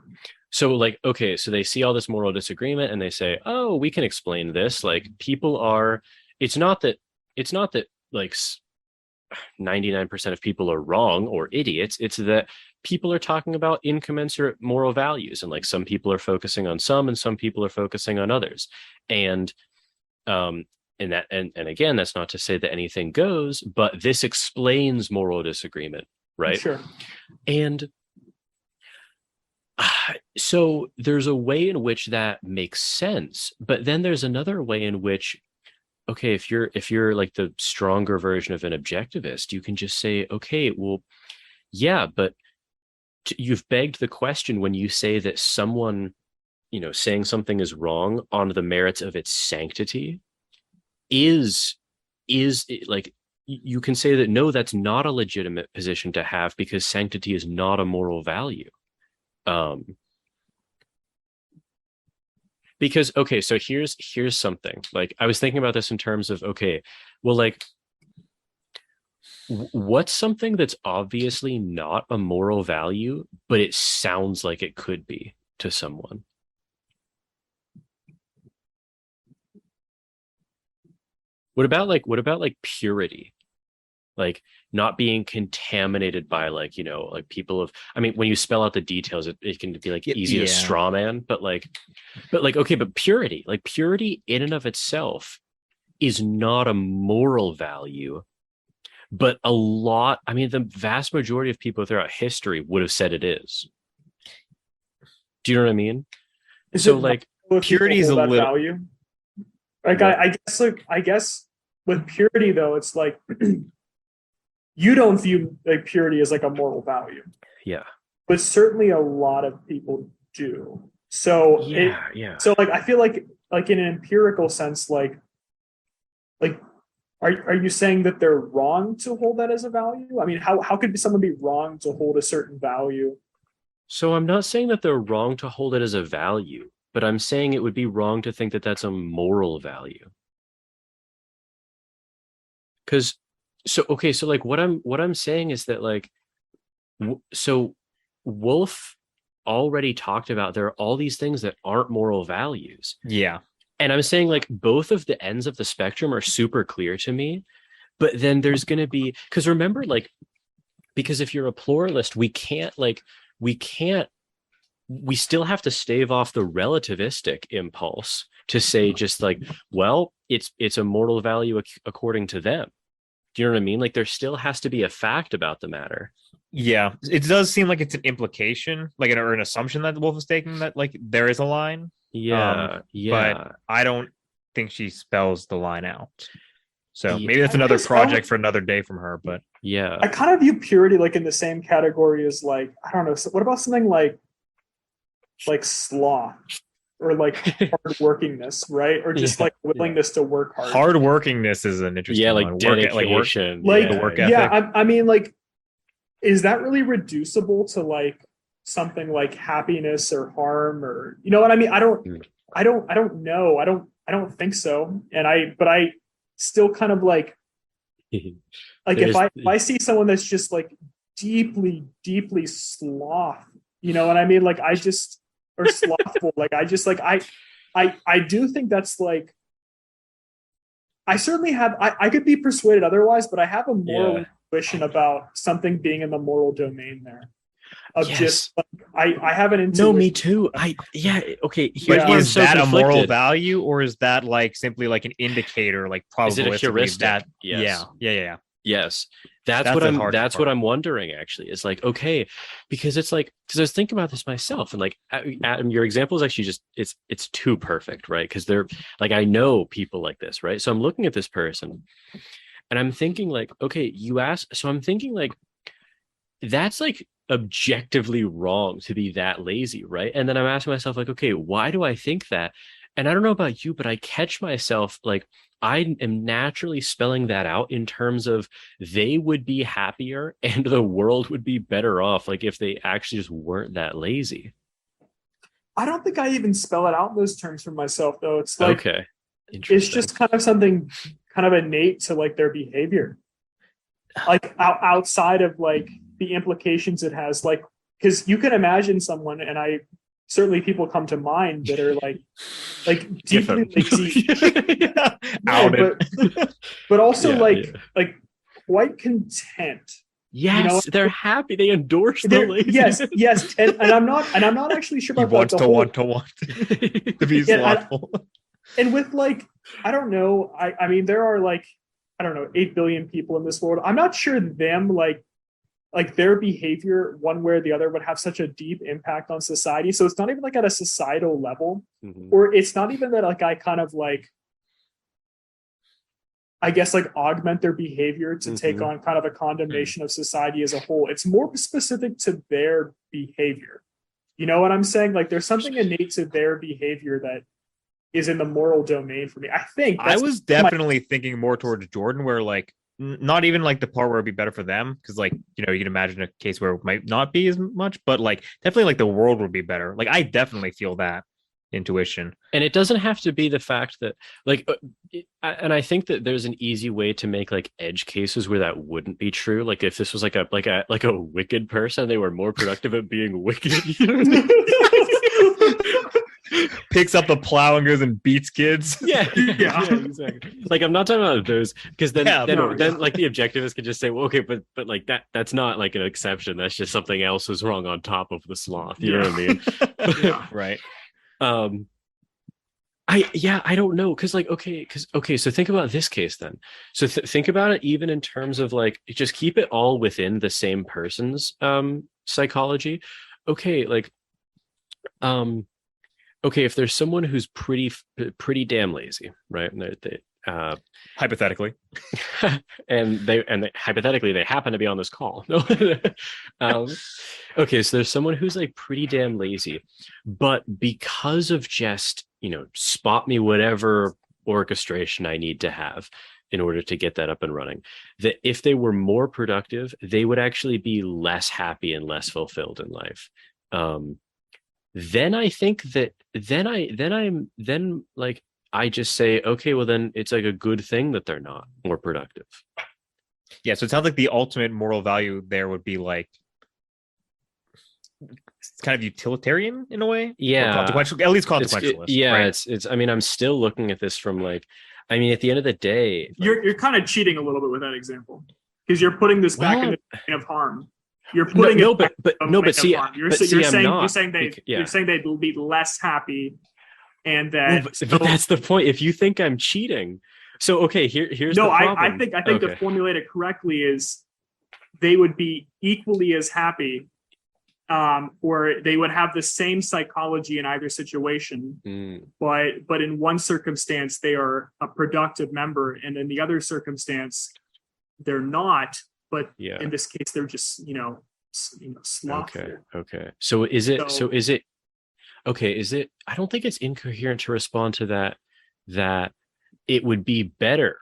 [SPEAKER 2] So like, okay, so they see all this moral disagreement and they say, oh, we can explain this. Like, it's not that like 99% of people are wrong or idiots. It's that people are talking about incommensurate moral values, and like some people are focusing on some and some people are focusing on others. And again, that's not to say that anything goes, but this explains moral disagreement, right?
[SPEAKER 3] Sure.
[SPEAKER 2] And so there's a way in which that makes sense, but then there's another way in which, okay, if you're like the stronger version of an objectivist, you can just say, okay, well, yeah, but you've begged the question when you say that someone, saying something is wrong on the merits of its sanctity is like, you can say that, no, that's not a legitimate position to have because sanctity is not a moral value. Because, okay, so here's something. Like, I was thinking about this in terms of, okay, well, like, what's something that's obviously not a moral value, but it sounds like it could be to someone? What about like purity? like not being contaminated by like, you know, like people of, I mean, when you spell out the details, it can be like easy to straw man, but like, okay, but purity, like purity in and of itself is not a moral value, but a lot, I mean, the vast majority of people throughout history would have said it is. Do you know what I mean? So like
[SPEAKER 4] purity is a little
[SPEAKER 3] value. Like I guess with purity though, it's like you don't view like purity as like a moral value.
[SPEAKER 2] Yeah.
[SPEAKER 3] But certainly a lot of people do. So So like I feel like in an empirical sense, like are you saying that they're wrong to hold that as a value? I mean, how could someone be wrong to hold a certain value?
[SPEAKER 2] So I'm not saying that they're wrong to hold it as a value, but I'm saying it would be wrong to think that that's a moral value. Because so like what I'm saying is that like so Wolf already talked about there are all these things that aren't moral values.
[SPEAKER 4] Yeah.
[SPEAKER 2] And I'm saying like both of the ends of the spectrum are super clear to me, but then there's going to be, because remember, like, because if you're a pluralist, we still have to stave off the relativistic impulse to say just like, well, it's a moral value according to them. Do you know what I mean? Like there still has to be a fact about the matter.
[SPEAKER 4] Yeah, it does seem like it's an implication, like or an assumption that Wolf is taking that like there is a line.
[SPEAKER 2] Yeah.
[SPEAKER 4] But I don't think she spells the line out. So maybe that's another project for another day from her. But
[SPEAKER 2] yeah,
[SPEAKER 3] I kind of view purity like in the same category as like, I don't know. So what about something like sloth or like hardworkingness, right? Or just like willingness to work hard.
[SPEAKER 4] Hardworkingness is an interesting
[SPEAKER 2] like
[SPEAKER 4] one.
[SPEAKER 2] Dedication.
[SPEAKER 3] The work ethic. I mean, like, is that really reducible to like something like happiness or harm or you know what I mean? I don't know. I don't think so. But I still kind of like if I see someone that's just like deeply sloth, you know what I mean? Like I just or slothful. Like I just like I do think that's like I certainly have I could be persuaded otherwise, but I have a moral intuition about something being in the moral domain there. Of just like, I have an intuition.
[SPEAKER 2] No, me too. Okay.
[SPEAKER 4] But is that a moral value or is that like simply like an indicator, like probabilistically?
[SPEAKER 2] Is it a heuristic?
[SPEAKER 4] That,
[SPEAKER 2] yes.
[SPEAKER 4] Yeah.
[SPEAKER 2] Yes. That's what I'm wondering actually. Is like, okay, because it's like, because I was thinking about this myself and like Adam, your example is actually just it's too perfect, right? Because they're like, I know people like this, right? So I'm looking at this person and I'm thinking like, okay, so I'm thinking like, that's like objectively wrong to be that lazy, right? And then I'm asking myself like, okay, why do I think that? And I don't know about you, but I catch myself like I am naturally spelling that out in terms of they would be happier and the world would be better off like if they actually just weren't that lazy.
[SPEAKER 3] I don't think I even spell it out in those terms for myself though. It's like
[SPEAKER 2] okay,
[SPEAKER 3] it's just kind of something kind of innate to like their behavior, like outside of like the implications it has, like because you can imagine someone, and I certainly people come to mind that are like deeply lazy, but also like quite content.
[SPEAKER 2] Yes,
[SPEAKER 3] you know?
[SPEAKER 2] They're happy. They endorse the lazy.
[SPEAKER 3] Yes, and I'm not actually sure about
[SPEAKER 4] want to be slothful.
[SPEAKER 3] And with like, I don't know. I mean, there are like, I don't know, 8 billion people in this world. I'm not sure them like their behavior one way or the other would have such a deep impact on society. So it's not even like at a societal level, or it's not even that like I kind of like, I guess like augment their behavior to take on kind of a condemnation of society as a whole. It's more specific to their behavior. You know what I'm saying? Like there's something innate to their behavior that is in the moral domain for me. I think
[SPEAKER 4] I was definitely thinking more towards Jordan, where like not even like the part where it'd be better for them, because like, you know, you can imagine a case where it might not be as much, but like definitely like the world would be better. Like I definitely feel that intuition. And
[SPEAKER 2] it doesn't have to be the fact that like and I think that there's an easy way to make like edge cases where that wouldn't be true. Like if this was like a wicked person, they were more productive at being wicked. You know what I mean?
[SPEAKER 4] picks up the plow and goes and beats kids.
[SPEAKER 2] Yeah,
[SPEAKER 3] Yeah.
[SPEAKER 2] exactly. Like I'm not talking about those because then
[SPEAKER 4] Yeah,
[SPEAKER 2] then like the objectivist could just say, well, okay, but like that's not like an exception. That's just something else was wrong on top of the sloth. You know what I mean?
[SPEAKER 3] Yeah.
[SPEAKER 4] Right.
[SPEAKER 2] I don't know because like okay, so think about this case then. So think about it even in terms of like just keep it all within the same person's psychology. Okay, like okay, if there's someone who's pretty damn lazy, right? And they
[SPEAKER 4] Hypothetically.
[SPEAKER 2] and they hypothetically they happen to be on this call. No. Okay, so there's someone who's like pretty damn lazy, but because of just, spot me whatever orchestration I need to have in order to get that up and running, that if they were more productive, they would actually be less happy and less fulfilled in life. Then I think that then like I just say, okay, well then it's like a good thing that they're not more productive.
[SPEAKER 4] Yeah, so it sounds like the ultimate moral value there would be like it's kind of utilitarian in a way.
[SPEAKER 2] Yeah,
[SPEAKER 4] or consequential, at least consequentialist.
[SPEAKER 2] Right?
[SPEAKER 4] It's
[SPEAKER 2] I mean, I'm still looking at this from like, I mean, at the end of the day, like,
[SPEAKER 3] You're kind of cheating a little bit with that example because you're putting this back in the domain of harm. You're putting
[SPEAKER 2] no,
[SPEAKER 3] it back
[SPEAKER 2] but
[SPEAKER 3] in the
[SPEAKER 2] no,
[SPEAKER 3] domain
[SPEAKER 2] but see,
[SPEAKER 3] of harm.
[SPEAKER 2] but see, I'm not.
[SPEAKER 3] You're saying they'll be less happy, and that.
[SPEAKER 2] But that's the point. If you think I'm cheating, so okay, here's
[SPEAKER 3] no.
[SPEAKER 2] the problem.
[SPEAKER 3] I think to formulate it correctly is they would be equally as happy, or they would have the same psychology in either situation. But in one circumstance they are a productive member, and in the other circumstance they're not. But in this case, they're just slothful.
[SPEAKER 2] Okay. So is it? Okay. Is it? I don't think it's incoherent to respond to that. That it would be better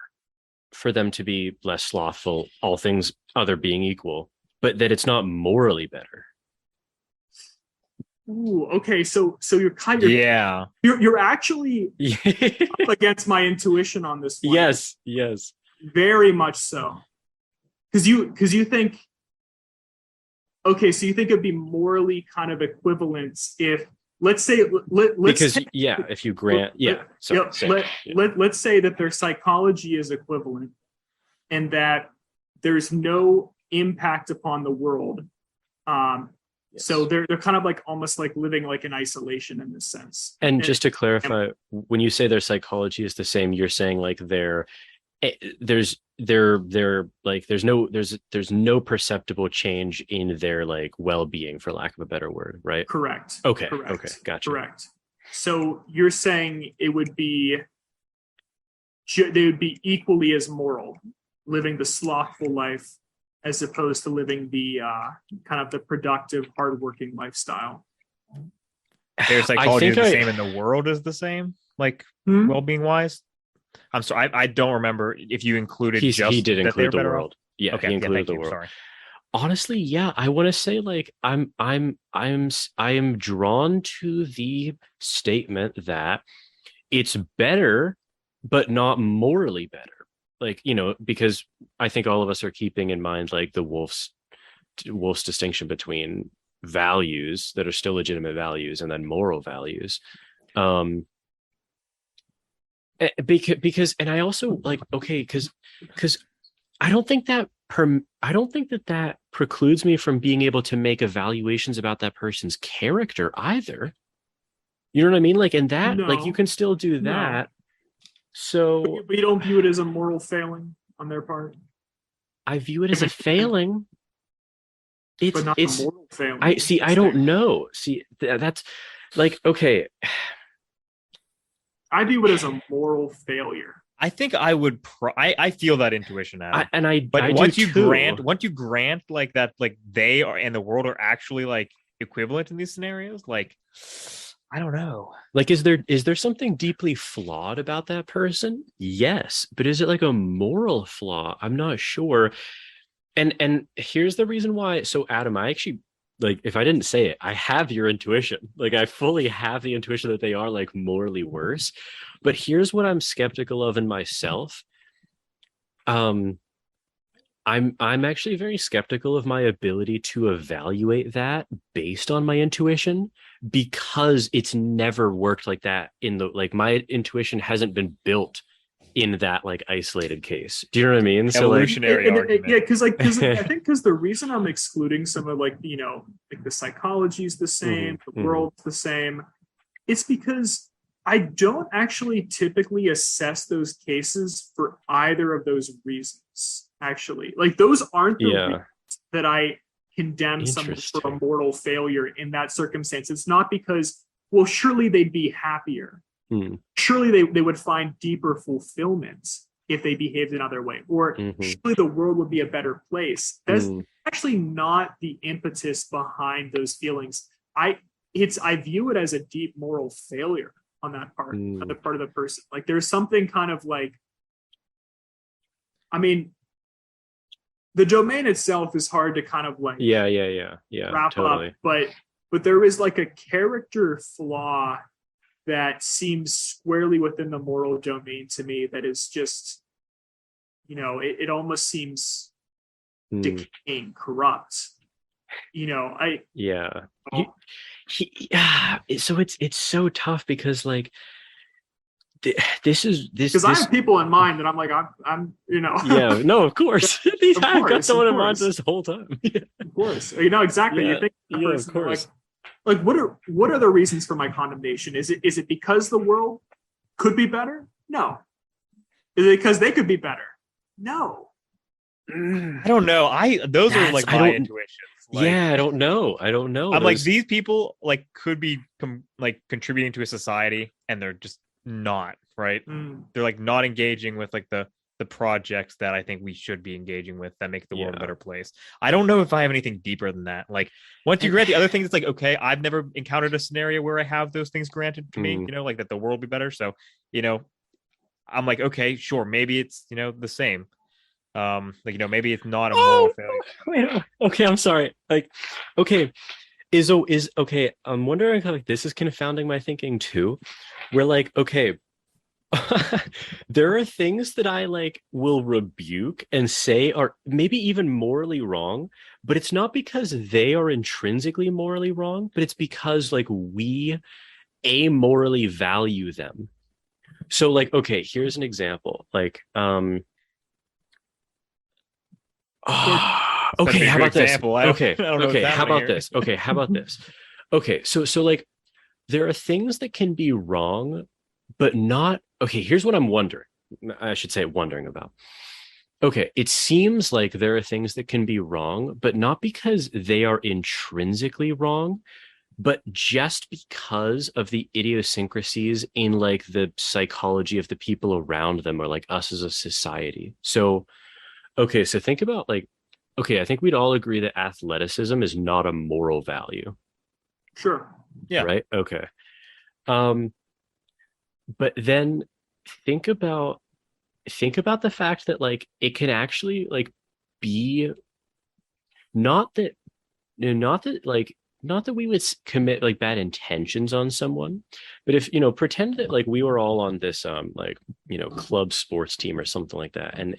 [SPEAKER 2] for them to be less slothful, all things other being equal, but that it's not morally better.
[SPEAKER 3] Ooh, okay. So you're kind of you're actually up against my intuition on this one.
[SPEAKER 2] Yes.
[SPEAKER 3] Very much so. Because you think, okay, so you think it'd be morally kind of equivalent if, let's say,
[SPEAKER 2] if you grant,
[SPEAKER 3] let's say that their psychology is equivalent, and that there's no impact upon the world. So they're kind of like almost like living like in isolation in this sense.
[SPEAKER 2] And just to clarify, when you say their psychology is the same, you're saying like there's no perceptible change in their like well-being, for lack of a better word, right?
[SPEAKER 3] Correct.
[SPEAKER 2] Okay, gotcha.
[SPEAKER 3] Correct. So you're saying they would be equally as moral, living the slothful life as opposed to living the kind of the productive, hardworking lifestyle.
[SPEAKER 4] Their psychology is the same, and the world is the same, like well-being wise. I'm sorry, I don't remember if you included. He did include the world.
[SPEAKER 2] Yeah, okay, he included the world. Sorry. Honestly, yeah, I want to say like I am drawn to the statement that it's better, but not morally better. Like, because I think all of us are keeping in mind like the Wolf's distinction between values that are still legitimate values and then moral values. Because and I also like, okay, because I don't think that precludes me from being able to make evaluations about that person's character either. You know what I mean? Like, in that, like, you can still do that. So
[SPEAKER 3] but you don't view it as a moral failing on their part.
[SPEAKER 2] I view it as a failing. It's
[SPEAKER 3] a moral failing.
[SPEAKER 2] I don't know. See, that's like, okay.
[SPEAKER 3] I view it as a moral failure.
[SPEAKER 4] I think I would. I feel that intuition, Adam.
[SPEAKER 2] But
[SPEAKER 4] once you grant like that, like they are and the world are actually like equivalent in these scenarios, like I don't know.
[SPEAKER 2] Like, is there something deeply flawed about that person? Yes, but is it like a moral flaw? I'm not sure. And here's the reason why. So, Adam, I actually, like, if I didn't say it, I have your intuition. Like, I fully have the intuition that they are like morally worse. But here's what I'm skeptical of in myself. I I'm actually very skeptical of my ability to evaluate that based on my intuition, because it's never worked like that in the like my intuition hasn't been built in that like isolated case. Do you know what I mean? So like,
[SPEAKER 4] Evolutionary argument.
[SPEAKER 3] yeah, because I think because the reason I'm excluding some of like like the psychology is the same, the world's the same, it's because I don't actually typically assess those cases for either of those reasons. Actually, like those aren't the reasons that I condemn someone for a moral failure in that circumstance. It's not because, well, surely they'd be happier. Surely they would find deeper fulfillment if they behaved another way, or surely the world would be a better place. That's actually not the impetus behind those feelings. I view it as a deep moral failure on that part, on the part of the person. Like there's something kind of like, I mean, the domain itself is hard to kind of like wrap up, but there is like a character flaw that seems squarely within the moral domain to me that is just, it almost seems decaying, corrupt.
[SPEAKER 2] So it's so tough because like this
[SPEAKER 3] because I have people in mind that I'm like I'm
[SPEAKER 2] yeah, no, of course. I've got someone in mind this whole time.
[SPEAKER 3] Of course, exactly. You think
[SPEAKER 2] of course.
[SPEAKER 3] Like what are the reasons for my condemnation? Is it because the world could be better? No. Is it because they could be better? No.
[SPEAKER 4] I don't know. Those are like my intuitions. Like,
[SPEAKER 2] I don't know.
[SPEAKER 4] I'm like, these people like could be contributing to a society, and they're just not, right? They're like not engaging with like the projects that I think we should be engaging with that make the world a better place. I don't know if I have anything deeper than that. Like once you grant the other things, it's like, okay, I've never encountered a scenario where I have those things granted to me, like that the world will be better. So, I'm like, okay, sure, maybe it's, the same. Maybe it's not a moral failure.
[SPEAKER 2] Okay, I'm sorry. Like, okay, is okay. I'm wondering how like this is confounding my thinking too. We're like, okay, there are things that I like will rebuke and say are maybe even morally wrong, but it's not because they are intrinsically morally wrong, but it's because like we amorally value them. So like, okay, here's an example. Like, okay, how about this? Okay, how about this? Okay, how about this? Okay, so like there are things that can be wrong, but not okay. Here's what I'm wondering. I should say wondering about. Okay, it seems like there are things that can be wrong, but not because they are intrinsically wrong, but just because of the idiosyncrasies in like the psychology of the people around them or like us as a society. So, okay, so think about like, okay, I think we'd all agree that athleticism is not a moral value.
[SPEAKER 3] Sure.
[SPEAKER 4] Yeah.
[SPEAKER 2] Right? Okay. But then think about the fact that like it can actually like be not that we would commit like bad intentions on someone, but if pretend that like we were all on this club sports team or something like that, and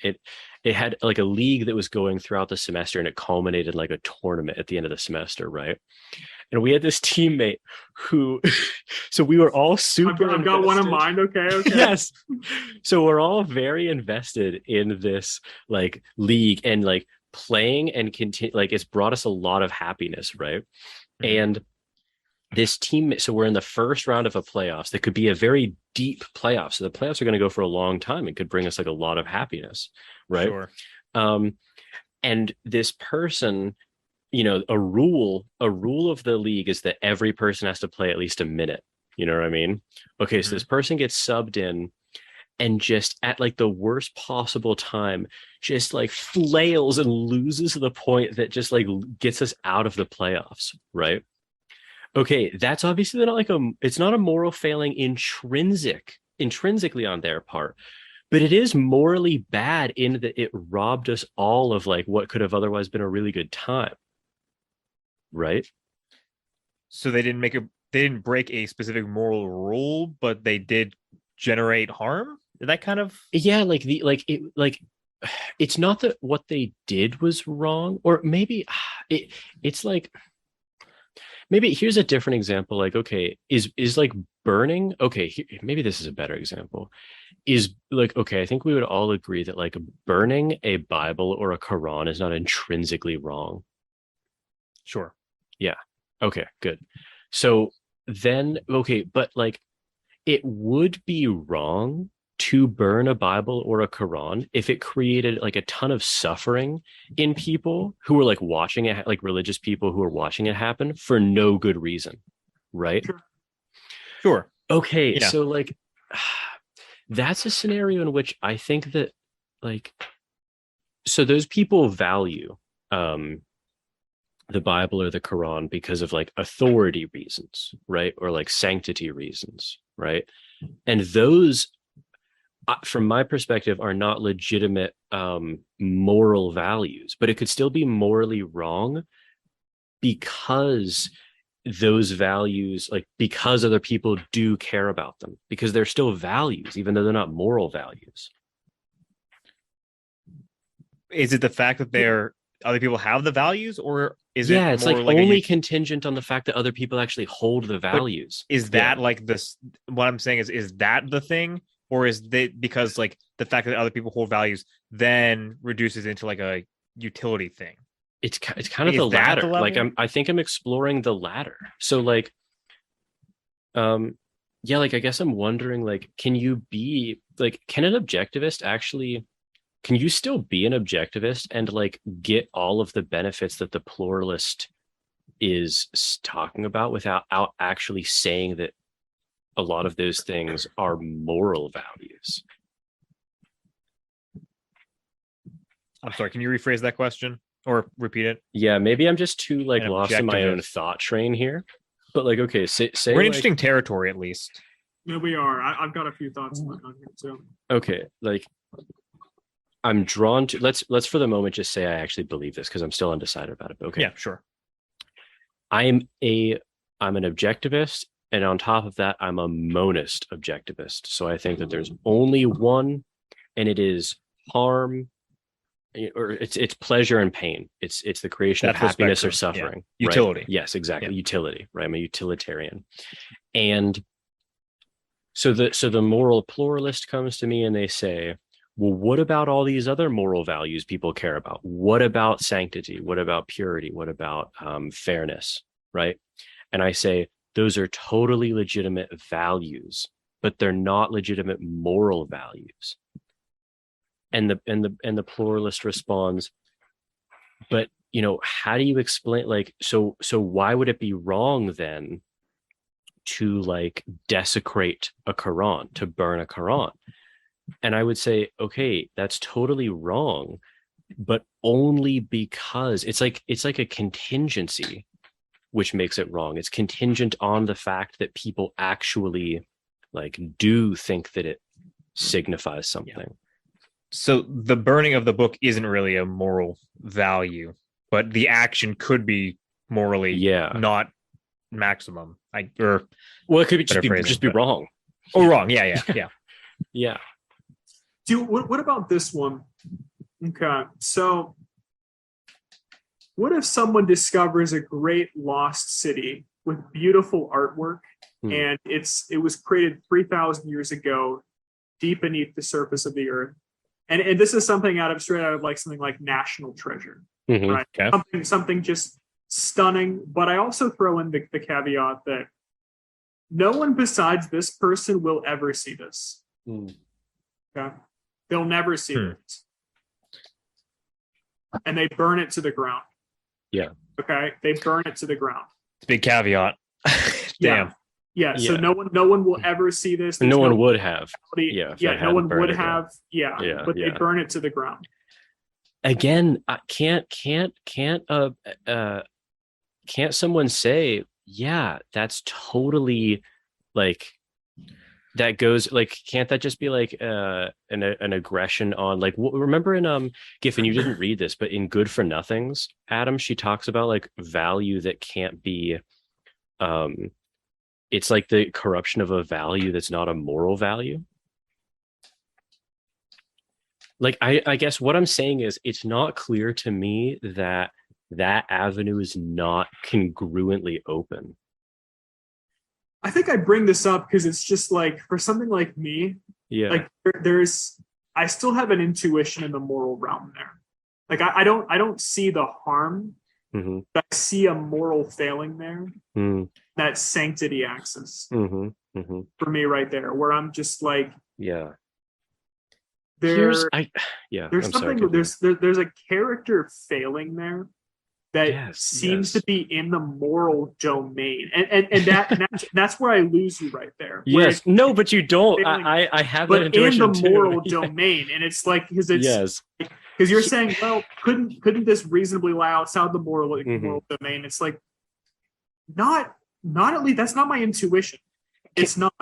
[SPEAKER 2] it had like a league that was going throughout the semester, and it culminated like a tournament at the end of the semester, right? And we had this teammate who, so we were all super.
[SPEAKER 3] I've got one in mind. Okay.
[SPEAKER 2] Yes. So we're all very invested in this like league and like playing and continue. Like it's brought us a lot of happiness, right? And this team, so we're in the first round of a playoffs that could be a very deep playoff. So the playoffs are going to go for a long time and could bring us like a lot of happiness, right?
[SPEAKER 4] Sure.
[SPEAKER 2] And this person, a rule of the league is that every person has to play at least a minute. You know what I mean? Okay, so this person gets subbed in and just at like the worst possible time, just like flails and loses the point that just like gets us out of the playoffs, right? Okay, that's obviously not like it's not a moral failing intrinsically on their part, but it is morally bad in that it robbed us all of like what could have otherwise been a really good time. Right?
[SPEAKER 4] So they didn't break a specific moral rule, but they did generate harm. That kind of
[SPEAKER 2] like it's not that what they did was wrong, or maybe it's like, maybe here's a different example. Like, okay, is like burning, okay, maybe this is a better example. Is like, okay, I think we would all agree that like burning a Bible or a Quran is not intrinsically wrong.
[SPEAKER 4] Sure.
[SPEAKER 2] Yeah. Okay, good. So then, okay, but like it would be wrong to burn a Bible or a Quran if it created like a ton of suffering in people who were like watching it, like religious people who were watching it happen for no good reason, right?
[SPEAKER 4] Sure.
[SPEAKER 2] Okay,
[SPEAKER 4] Yeah.
[SPEAKER 2] so like that's a scenario in which I think that like, so those people value the Bible or the Quran because of like authority reasons, right? Or like sanctity reasons, right? And those, from my perspective, are not legitimate moral values, but it could still be morally wrong because those values, like because other people do care about them, because they're still values, even though they're not moral values.
[SPEAKER 4] Is it the fact that they're other people have the values, or is
[SPEAKER 2] Yeah,
[SPEAKER 4] it
[SPEAKER 2] it's
[SPEAKER 4] more
[SPEAKER 2] like
[SPEAKER 4] like
[SPEAKER 2] only contingent on the fact that other people actually hold the values.
[SPEAKER 4] is that like this? What I'm saying is that the thing, or is that because like the fact that other people hold values then reduces into like a utility thing?
[SPEAKER 2] It's kind of
[SPEAKER 4] Is
[SPEAKER 2] the
[SPEAKER 4] that the
[SPEAKER 2] latter. Like
[SPEAKER 4] level?
[SPEAKER 2] I think I'm exploring the latter. So like, yeah, like I guess I'm wondering, like, can you be like, can an objectivist actually, can you still be an objectivist and like get all of the benefits that the pluralist is talking about without actually saying that a lot of those things are moral values?
[SPEAKER 4] I'm sorry. Can you rephrase that question or repeat it?
[SPEAKER 2] Yeah, maybe I'm just too like
[SPEAKER 4] An
[SPEAKER 2] lost in my own
[SPEAKER 4] objectivist.
[SPEAKER 2] thought train here. But like, okay, say
[SPEAKER 4] We're in
[SPEAKER 2] like,
[SPEAKER 4] interesting territory, at least.
[SPEAKER 3] Yeah, we are. I've got a few thoughts on here too.
[SPEAKER 2] okay, like I'm drawn to, let's for the moment just say I actually believe this because I'm still undecided about it. But okay.
[SPEAKER 4] Yeah, sure.
[SPEAKER 2] I'm an objectivist, and on top of that, I'm a monist objectivist. So I think that there's only one, and it is harm, or it's pleasure and pain. It's the creation
[SPEAKER 4] That's
[SPEAKER 2] of
[SPEAKER 4] the
[SPEAKER 2] happiness or
[SPEAKER 4] spectrum, yeah.
[SPEAKER 2] suffering.
[SPEAKER 4] Utility.
[SPEAKER 2] Right? Yes, exactly.
[SPEAKER 4] Yeah.
[SPEAKER 2] Utility, right? I'm a utilitarian. And so the moral pluralist comes to me and they say, well, what about all these other moral values people care about? What about sanctity? What about purity? What about fairness? Right? And I say, those are totally legitimate values, but they're not legitimate moral values. And the pluralist responds, but you know, how do you explain, like, so why would it be wrong then to like desecrate a Quran, to burn a Quran? And I would say, okay, that's totally wrong, but only because it's like a contingency, which makes it wrong. It's contingent on the fact that people actually like do think that it signifies something.
[SPEAKER 4] Yeah. So the burning of the book isn't really a moral value, but the action could be morally not maximum.
[SPEAKER 2] Well, it could just be wrong.
[SPEAKER 4] Oh, wrong. Yeah.
[SPEAKER 2] Yeah.
[SPEAKER 3] What about this one? Okay, so what if someone discovers a great lost city with beautiful artwork, and it was created 3,000 years ago, deep beneath the surface of the earth, and this is something straight out of like something like National Treasure, right?
[SPEAKER 4] Okay.
[SPEAKER 3] Something just stunning. But I also throw in the caveat that no one besides this person will ever see this. Okay. They'll never see this. And they burn it to the ground.
[SPEAKER 2] Yeah.
[SPEAKER 3] Okay. They burn it to the ground.
[SPEAKER 4] It's a big caveat. Damn.
[SPEAKER 3] Yeah. So no one will ever see this.
[SPEAKER 2] There's no one would have.
[SPEAKER 3] No one would have. But they burn it to the ground.
[SPEAKER 2] Again, can't someone say, yeah, that's totally like, that goes like, can't that just be like an aggression on like, remember in Giffin, you didn't read this, but in Good for Nothings, Adam, she talks about like value that can't be it's like the corruption of a value that's not a moral value. like I guess what I'm saying is it's not clear to me that that avenue is not congruently open.
[SPEAKER 3] I think I bring this up because it's just like for something like me,
[SPEAKER 2] Yeah.
[SPEAKER 3] like I still have an intuition in the moral realm there. Like I don't see the harm,
[SPEAKER 2] Mm-hmm.
[SPEAKER 3] but I see a moral failing there.
[SPEAKER 2] Mm-hmm.
[SPEAKER 3] That sanctity axis
[SPEAKER 2] Mm-hmm. Mm-hmm.
[SPEAKER 3] for me right there, where I'm just like,
[SPEAKER 2] Yeah.
[SPEAKER 3] there's
[SPEAKER 2] I'm
[SPEAKER 3] something
[SPEAKER 2] sorry,
[SPEAKER 3] there's a character failing there that seems to be in the moral domain, and that's where I lose you right there.
[SPEAKER 2] Yes, no, but you don't. I have that intuition
[SPEAKER 3] in the moral
[SPEAKER 2] too.
[SPEAKER 3] domain, and it's like because it's
[SPEAKER 2] yes,
[SPEAKER 3] because you're saying, well, couldn't this reasonably lie outside the moral domain? It's like not at least that's not my intuition. It's not.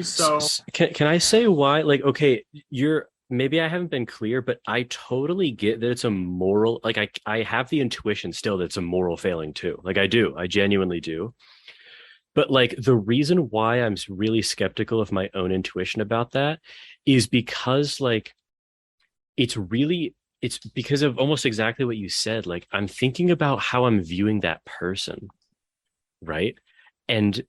[SPEAKER 3] So
[SPEAKER 2] can I say why? Like, okay, maybe I haven't been clear, but I totally get that it's a moral, like I have the intuition still that it's a moral failing too. Like I genuinely do. But like the reason why I'm really skeptical of my own intuition about that is because like it's because of almost exactly what you said. Like I'm thinking about how I'm viewing that person, right? And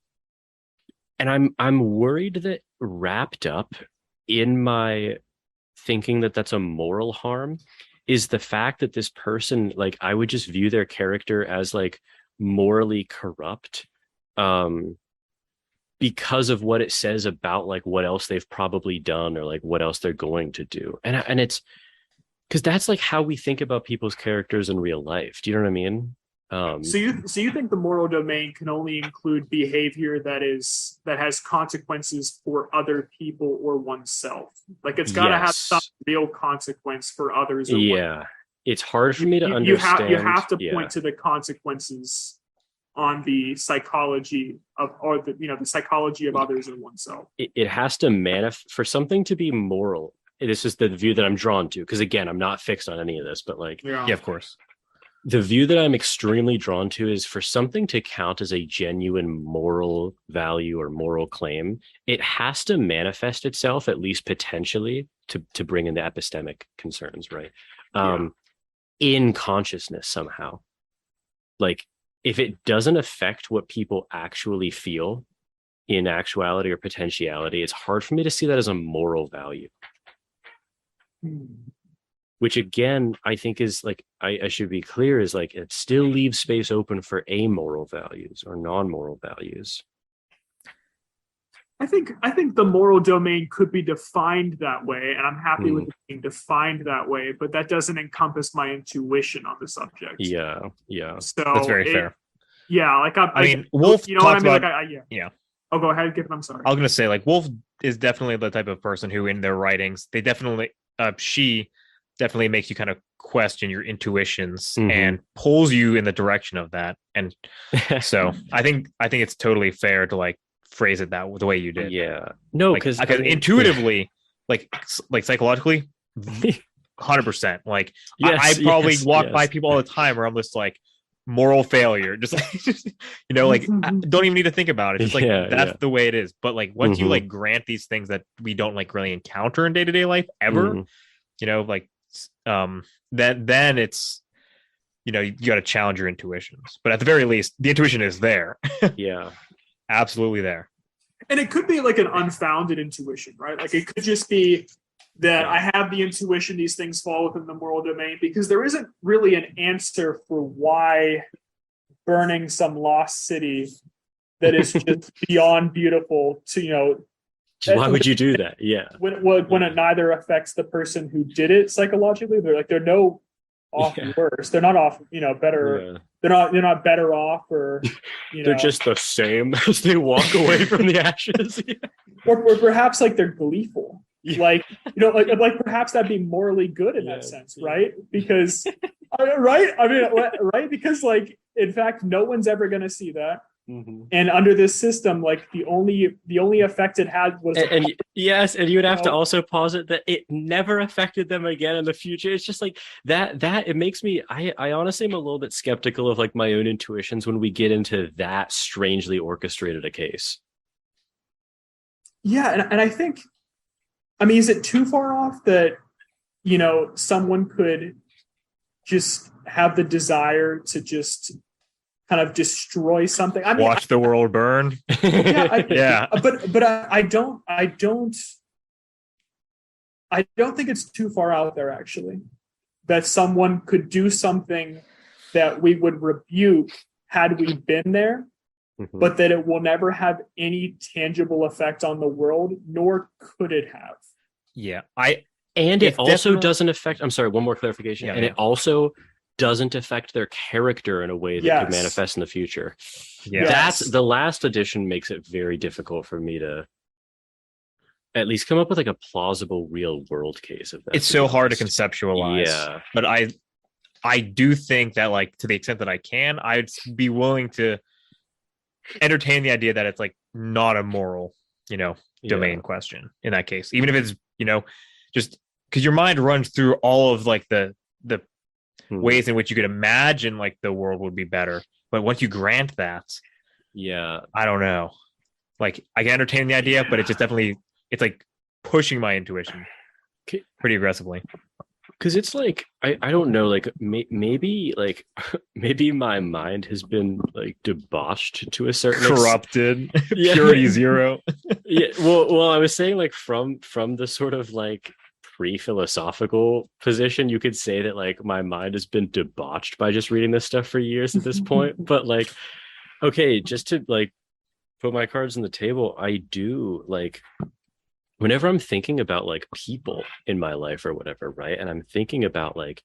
[SPEAKER 2] I'm worried that wrapped up in my thinking that that's a moral harm is the fact that this person, like I would just view their character as like morally corrupt because of what it says about like what else they've probably done or like what else they're going to do. And it's because that's like how we think about people's characters in real life. Do you know what I mean?
[SPEAKER 3] So you think the moral domain can only include behavior that has consequences for other people or oneself? Like it's got to have some real consequence for others.
[SPEAKER 2] Or it's hard for me to understand.
[SPEAKER 3] You have to point to the consequences on the psychology of, or the psychology of others and oneself.
[SPEAKER 2] It has to for something to be moral. This is the view that I'm drawn to, because again, I'm not fixed on any of this, but like,
[SPEAKER 4] yeah, of course.
[SPEAKER 2] The view that I'm extremely drawn to is for something to count as a genuine moral value or moral claim, it has to manifest itself, at least potentially, to bring in the epistemic concerns, right? In consciousness somehow. Like, if it doesn't affect what people actually feel in actuality or potentiality, it's hard for me to see that as a moral value. Which again, I think is like, I should be clear, is like it still leaves space open for amoral values or non-moral values.
[SPEAKER 3] I think the moral domain could be defined that way, and I'm happy with it being defined that way, but that doesn't encompass my intuition on the subject.
[SPEAKER 2] Yeah.
[SPEAKER 3] So
[SPEAKER 4] that's very fair.
[SPEAKER 3] Yeah, like I mean,
[SPEAKER 4] Wolf.
[SPEAKER 3] You know what I mean?
[SPEAKER 4] About,
[SPEAKER 3] yeah. Oh, go ahead, Giffin. I'm sorry.
[SPEAKER 4] I was gonna say, like, Wolf is definitely the type of person who, in their writings, they definitely, she definitely makes you kind of question your intuitions and pulls you in the direction of that. And so I think it's totally fair to like phrase it the way you did.
[SPEAKER 2] Yeah. No, because
[SPEAKER 4] intuitively, like psychologically, 100%. Like I probably walk by people all the time where I'm just like moral failure, just like like I don't even need to think about it. Just like that's the way it is. But like once you like grant these things that we don't like really encounter in day-to-day life ever, like then it's you got to challenge your intuitions, but at the very least the intuition is there. Absolutely there.
[SPEAKER 3] And it could be like an unfounded intuition, right? Like it could just be that I have the intuition these things fall within the moral domain, because there isn't really an answer for why burning some lost city that is just beyond beautiful to
[SPEAKER 2] why would you do that?
[SPEAKER 3] When it neither affects the person who did it psychologically. They're no off worse. They're not off, better. They're not better off, or
[SPEAKER 2] they're just the same as they walk away from the ashes.
[SPEAKER 3] or perhaps like they're gleeful. Like like perhaps that'd be morally good in that sense, right? Because right? I mean, right? Because like in fact, no one's ever going to see that. And under this system, like the only effect it had was
[SPEAKER 2] and you would have to also posit that it never affected them again in the future. It's just like that it makes me I honestly am a little bit skeptical of like my own intuitions when we get into that strangely orchestrated a case.
[SPEAKER 3] And I think, I mean, is it too far off that someone could just have the desire to just kind of destroy something. I mean,
[SPEAKER 4] watch the world burn.
[SPEAKER 3] Yeah, but I don't think it's too far out there, actually, that someone could do something that we would rebuke had we been there, but that it will never have any tangible effect on the world, nor could it have.
[SPEAKER 4] Yeah.
[SPEAKER 2] And it also doesn't affect, I'm sorry, one more clarification.
[SPEAKER 4] Yeah,
[SPEAKER 2] and it also doesn't affect their character in a way that could manifest in the future.
[SPEAKER 4] Yeah.
[SPEAKER 2] That's the last edition makes it very difficult for me to at least come up with like a plausible real world case of that.
[SPEAKER 4] It's so hard to conceptualize.
[SPEAKER 2] Yeah.
[SPEAKER 4] But I do think that, like, to the extent that I can, I'd be willing to entertain the idea that it's like not a moral, domain question in that case. Even if it's, just because your mind runs through all of like the ways in which you could imagine like the world would be better. But once you grant that, I don't know. Like, I can entertain the idea, but it's just definitely, it's like pushing my intuition pretty aggressively.
[SPEAKER 2] Because it's like, I don't know, like maybe my mind has been like debauched to a certain
[SPEAKER 4] corrupted, purity zero.
[SPEAKER 2] Yeah. Well, I was saying like from the sort of like pre-philosophical position, you could say that like my mind has been debauched by just reading this stuff for years at this point. But like, okay, just to like put my cards on the table, I do like, whenever I'm thinking about like people in my life or whatever, right? And I'm thinking about like,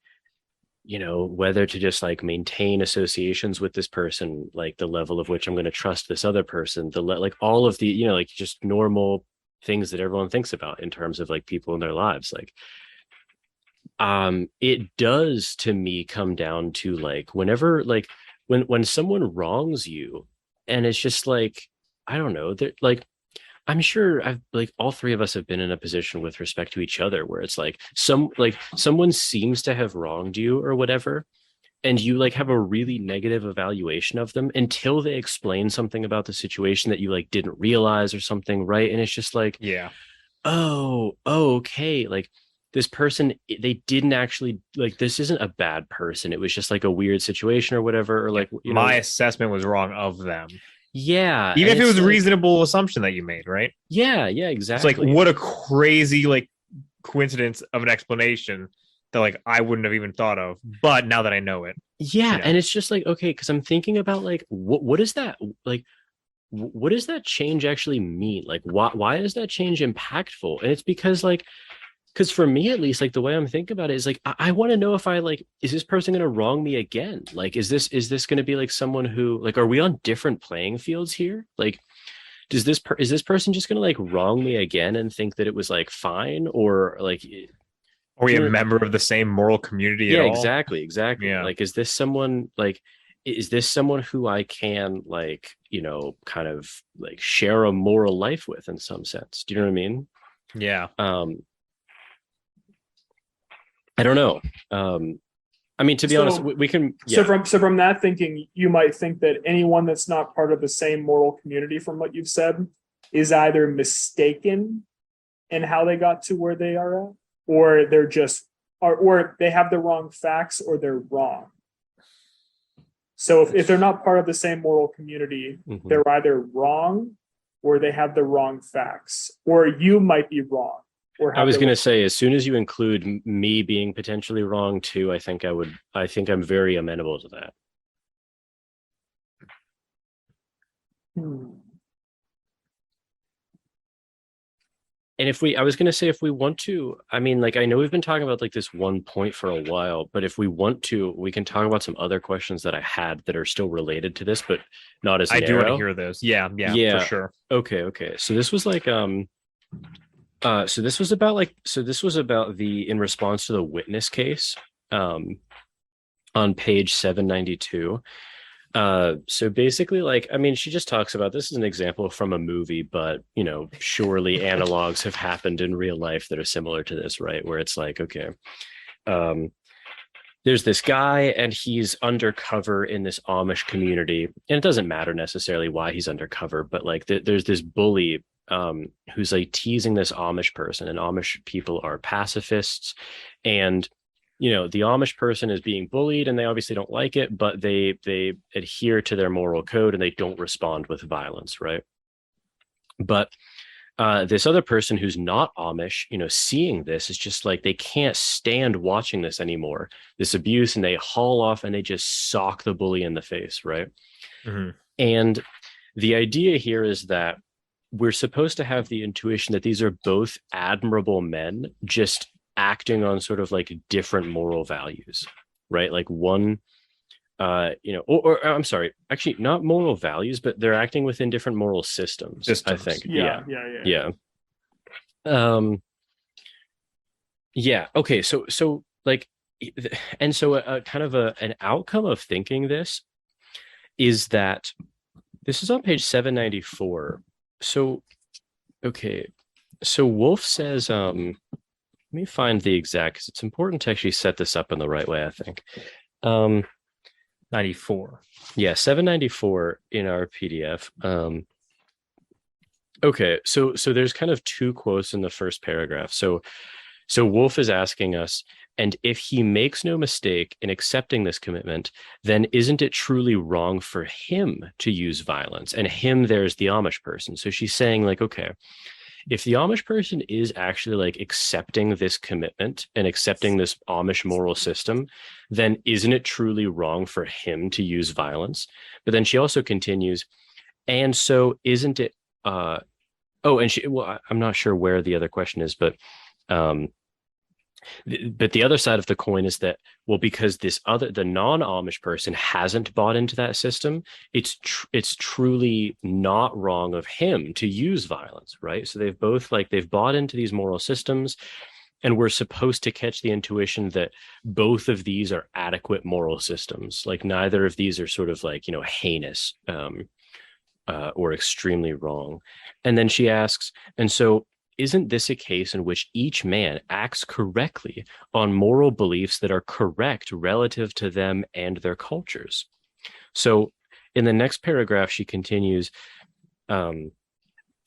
[SPEAKER 2] whether to just like maintain associations with this person, like the level of which I'm going to trust this other person, like all of the, like just normal things that everyone thinks about in terms of like people in their lives. Like, it does to me come down to like, whenever, like when someone wrongs you and it's just like, I don't know, that like, I'm sure I've like all three of us have been in a position with respect to each other where it's like someone seems to have wronged you or whatever, and you like have a really negative evaluation of them until they explain something about the situation that you like didn't realize or something, right? And it's just like, oh, okay, like this person, they didn't actually like, this isn't a bad person, it was just like a weird situation or whatever, or like
[SPEAKER 4] my assessment was wrong of them.
[SPEAKER 2] Yeah.
[SPEAKER 4] Even if it was a reasonable assumption that you made, right?
[SPEAKER 2] Yeah, exactly.
[SPEAKER 4] It's like, what a crazy like coincidence of an explanation that like I wouldn't have even thought of. But now that I know it.
[SPEAKER 2] Yeah. And it's just like, okay, because I'm thinking about like, what is that? Like, what does that change actually mean? Like, why is that change impactful? And it's because like, because for me at least, like the way I'm thinking about it is like, I want to know if I like, is this person going to wrong me again? Like, is this going to be like someone who like, are we on different playing fields here? Like, is this person just going to like wrong me again and think that it was like fine, or like,
[SPEAKER 4] are we a member of the same moral community at all?
[SPEAKER 2] Exactly.
[SPEAKER 4] Yeah.
[SPEAKER 2] Like, is this someone who I can like, kind of like share a moral life with in some sense? Do you know what I mean?
[SPEAKER 4] Yeah.
[SPEAKER 2] I don't know. I mean, to be honest, we can. Yeah.
[SPEAKER 3] So from that thinking, you might think that anyone that's not part of the same moral community, from what you've said, is either mistaken in how they got to where they are at, or they're just, or they have the wrong facts, or they're wrong. So if they're not part of the same moral community, they're either wrong, or they have the wrong facts, or you might be wrong.
[SPEAKER 2] I was going to say, as soon as you include me being potentially wrong too, I think I'm very amenable to that. And I was going to say, if we want to, I mean, like, I know we've been talking about like this one point for a while, but if we want to, we can talk about some other questions that I had that are still related to this, but not as narrow.
[SPEAKER 4] I do want to hear those. Yeah, for sure.
[SPEAKER 2] Okay. So this was like, this was about the, in response to the witness case, on page 792. So basically, like, I mean, she just talks about, this is an example from a movie, but surely analogs have happened in real life that are similar to this, right? Where it's like, okay, there's this guy and he's undercover in this Amish community, and it doesn't matter necessarily why he's undercover, but like there's this bully who's like teasing this Amish person, and Amish people are pacifists, and the Amish person is being bullied and they obviously don't like it, but they adhere to their moral code and they don't respond with violence, right? But this other person who's not Amish, seeing this is just like they can't stand watching this anymore, this abuse, and they haul off and they just sock the bully in the face, right?
[SPEAKER 4] Mhm.
[SPEAKER 2] And the idea here is that we're supposed to have the intuition that these are both admirable men, just acting on sort of like different moral values, right? Like one, or I'm sorry, actually not moral values, but they're acting within different moral systems. I think.
[SPEAKER 3] Yeah.
[SPEAKER 2] Okay. So like, and so a kind of an outcome of thinking this is that this is on page 794. So, okay. So Wolf says, let me find the exact, because it's important to actually set this up in the right way, I think.
[SPEAKER 4] 94.
[SPEAKER 2] Yeah, 794 in our PDF. Okay, so there's kind of two quotes in the first paragraph. So Wolf is asking us, and if he makes no mistake in accepting this commitment, then isn't it truly wrong for him to use violence? And him, there's the Amish person. So she's saying like, okay, if the Amish person is actually like accepting this commitment and accepting this Amish moral system, then isn't it truly wrong for him to use violence? But then she also continues, and so isn't it, I'm not sure where the other question is, but the other side of the coin is that, well, because the non-Amish person hasn't bought into that system, it's truly not wrong of him to use violence, right? So they've bought into these moral systems, and we're supposed to catch the intuition that both of these are adequate moral systems. Like neither of these are sort of like, heinous or extremely wrong. And then she asks, and so isn't this a case in which each man acts correctly on moral beliefs that are correct relative to them and their cultures? So in the next paragraph, she continues,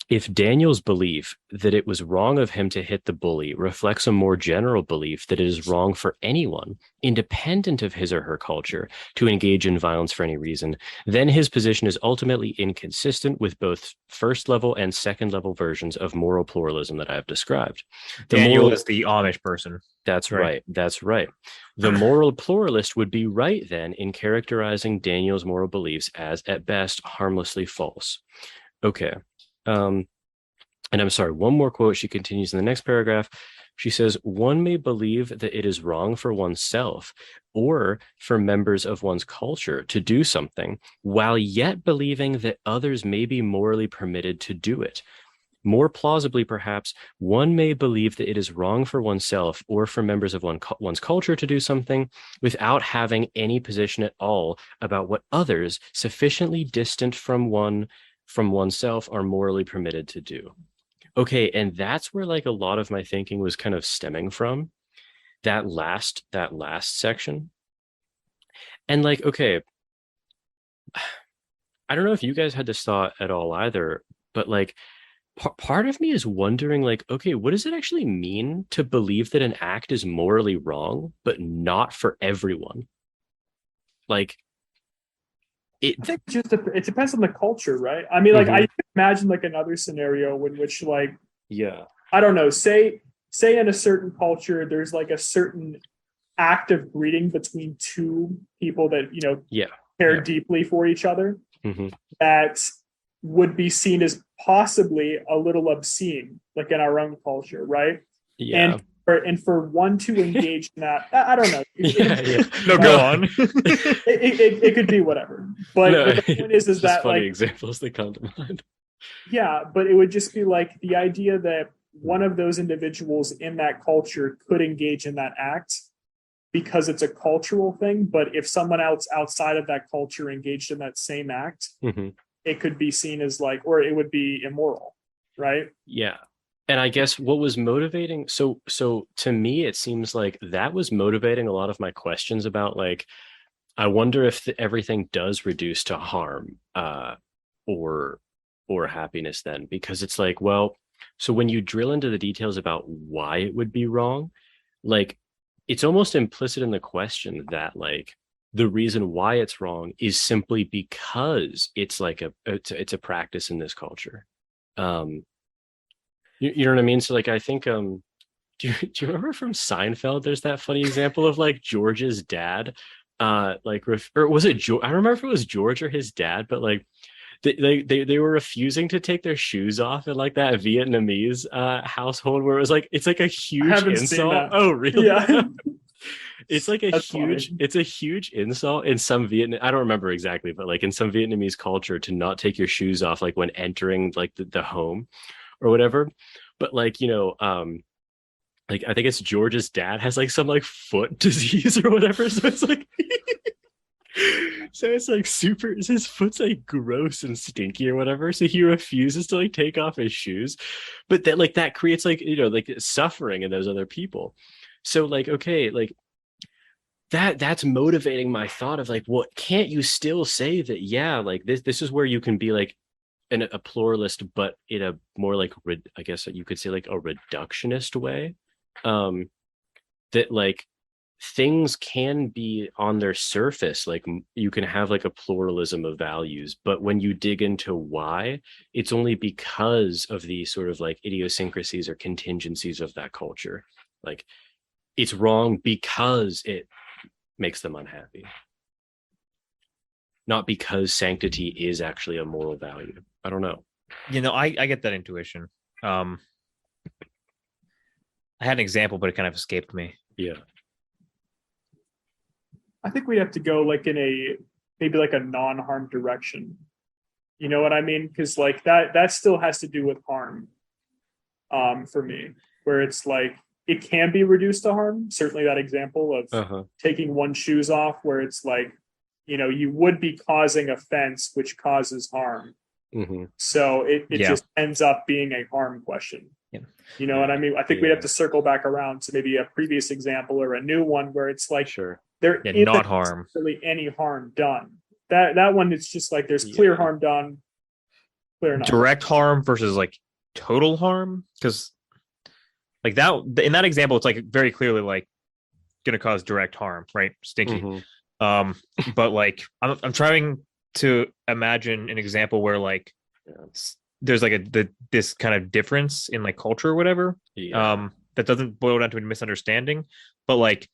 [SPEAKER 2] if Daniel's belief that it was wrong of him to hit the bully reflects a more general belief that it is wrong for anyone, independent of his or her culture, to engage in violence for any reason, then his position is ultimately inconsistent with both first level and second level versions of moral pluralism that I have described.
[SPEAKER 4] Daniel is the Amish person.
[SPEAKER 2] That's right. That's right. The moral pluralist would be right then in characterizing Daniel's moral beliefs as, at best, harmlessly false. Okay. And I'm sorry, one more quote. She continues in the next paragraph. She says, one may believe that it is wrong for oneself or for members of one's culture to do something, while yet believing that others may be morally permitted to do it. More plausibly, perhaps, one may believe that it is wrong for oneself or for members of one's culture to do something without having any position at all about what others sufficiently distant from oneself are morally permitted to do. Okay, and that's where like a lot of my thinking was kind of stemming from, that last section. And like, okay, I don't know if you guys had this thought at all either, but like part of me is wondering like, okay, what does it actually mean to believe that an act is morally wrong, but not for everyone? Like,
[SPEAKER 3] I think it depends on the culture, right? I mean, like I imagine like another scenario in which like,
[SPEAKER 2] yeah,
[SPEAKER 3] I don't know, say in a certain culture, there's like a certain act of greeting between two people that, care deeply for each other, that would be seen as possibly a little obscene, like in our own culture, right?
[SPEAKER 2] Yeah.
[SPEAKER 3] And for one to engage in that, I don't know.
[SPEAKER 4] No, go on.
[SPEAKER 3] It could be whatever. But the point is
[SPEAKER 2] just
[SPEAKER 3] that
[SPEAKER 2] funny
[SPEAKER 3] like
[SPEAKER 2] examples that come to mind.
[SPEAKER 3] Yeah, but it would just be like the idea that one of those individuals in that culture could engage in that act because it's a cultural thing. But if someone else outside of that culture engaged in that same act, it could be seen as like, or it would be immoral, right?
[SPEAKER 2] Yeah. And I guess what was motivating, so to me, it seems like that was motivating a lot of my questions about like, I wonder if everything does reduce to harm, or or happiness then? Because it's like, well, so when you drill into the details about why it would be wrong, like it's almost implicit in the question that like the reason why it's wrong is simply because it's like it's a practice in this culture. You know what I mean? So like I think do you remember from Seinfeld there's that funny example of like George's dad like or was it George? I don't remember if it was George or his dad, but like they were refusing to take their shoes off in like that Vietnamese household where it was like it's like a huge insult. Oh, really?
[SPEAKER 3] Yeah.
[SPEAKER 2] It's like a
[SPEAKER 3] That's
[SPEAKER 2] huge
[SPEAKER 3] funny.
[SPEAKER 2] it's a huge insult in some Vietnam. I don't remember exactly, but like in some Vietnamese culture to not take your shoes off like when entering like the home or whatever. But like, you know, like I think it's George's dad has like some like foot disease or whatever. So it's like so it's like super his foot's like gross and stinky or whatever. So he refuses to like take off his shoes. But that like that creates like, you know, like suffering in those other people. So like, okay, like that's motivating my thought of like, what can't you still say that, yeah, like this is where you can be like a pluralist, but in a more like I guess you could say like a reductionist way. That like things can be on their surface like you can have like a pluralism of values, but when you dig into why, it's only because of the sort of like idiosyncrasies or contingencies of that culture. Like it's wrong because it makes them unhappy, not because sanctity is actually a moral value. I don't know.
[SPEAKER 4] You know, I get that intuition. I had an example, but it kind of escaped me.
[SPEAKER 2] Yeah.
[SPEAKER 3] I think we'd have to go like in a maybe like a non-harm direction. You know what I mean? Because like that still has to do with harm. For me, where it's like it can be reduced to harm. Certainly that example of taking one's shoes off, where it's like, you know, you would be causing offense, which causes harm.
[SPEAKER 2] Mm-hmm.
[SPEAKER 3] So it just ends up being a harm question.
[SPEAKER 4] Yeah.
[SPEAKER 3] You know what I mean? I think we'd have to circle back around to maybe a previous example or a new one where it's like there isn't
[SPEAKER 4] not harm,
[SPEAKER 3] really any harm done. That one, it's just like there's clear harm done, clear not.
[SPEAKER 4] Direct harm versus like total harm, because like that in that example, it's like very clearly like going to cause direct harm, right? Stinky. Mm-hmm. But like I'm trying to imagine an example where like there's like this kind of difference in like culture or whatever, that doesn't boil down to a misunderstanding, but like,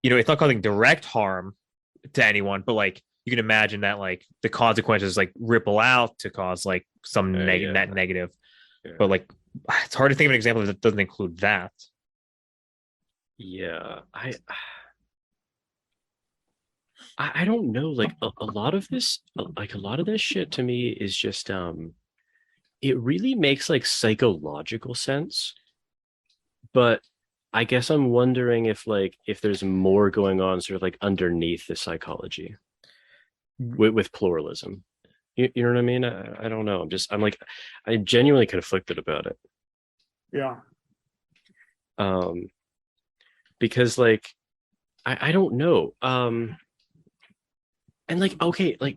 [SPEAKER 4] you know, it's not causing direct harm to anyone, but like you can imagine that like the consequences like ripple out to cause like some net negative. But like it's hard to think of an example that doesn't include that.
[SPEAKER 2] Yeah, I don't know. Like a lot of this, like a lot of this shit to me is just it really makes like psychological sense, but I guess I'm wondering if there's more going on sort of like underneath the psychology with pluralism. You know what I mean? I don't know. I'm genuinely conflicted about it.
[SPEAKER 3] Yeah.
[SPEAKER 2] Because like I don't know. And like, okay, like,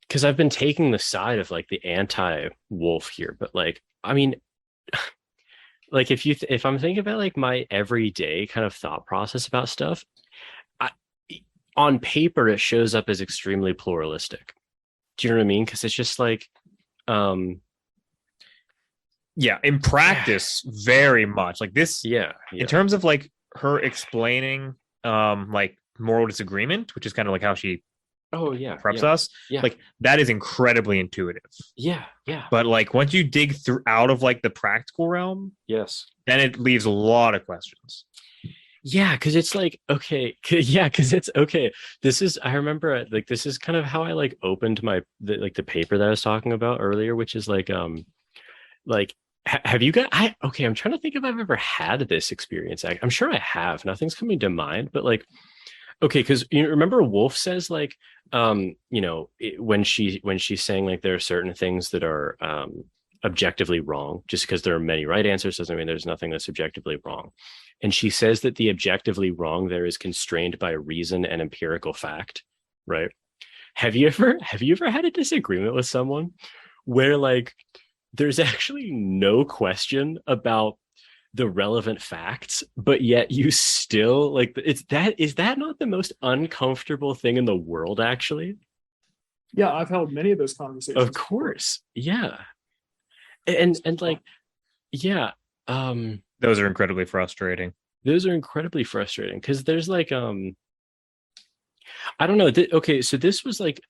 [SPEAKER 2] because I've been taking the side of like the anti-wolf here, but like, I mean, like if I'm thinking about like my everyday kind of thought process about stuff, on paper it shows up as extremely pluralistic. Do you know what I mean? Because it's just like,
[SPEAKER 4] in practice, very much like this. Yeah. In terms of like her explaining, like moral disagreement, which is kind of like how she preps us, like that is incredibly intuitive. But like once you dig through out of like the practical realm, then it leaves a lot of questions.
[SPEAKER 2] Because it's like, okay, because it's okay. This is, I remember like this is kind of how I like opened the paper that I was talking about earlier, which is like have you got I'm trying to think if I've ever had this experience. I'm sure I have. Nothing's coming to mind, but like, okay, because you remember Wolf says like, you know, when she's saying like there are certain things that are objectively wrong, just because there are many right answers doesn't mean there's nothing that's objectively wrong. And she says that the objectively wrong there is constrained by reason and empirical fact, right? Have you ever had a disagreement with someone where like there's actually no question about the relevant facts, but yet you still like is that not the most uncomfortable thing in the world, actually?
[SPEAKER 3] Yeah, I've held many of those conversations.
[SPEAKER 2] Of course. Yeah. And like, yeah.
[SPEAKER 4] Those are incredibly frustrating.
[SPEAKER 2] Those are incredibly frustrating because there's like I don't know. Okay, so this was like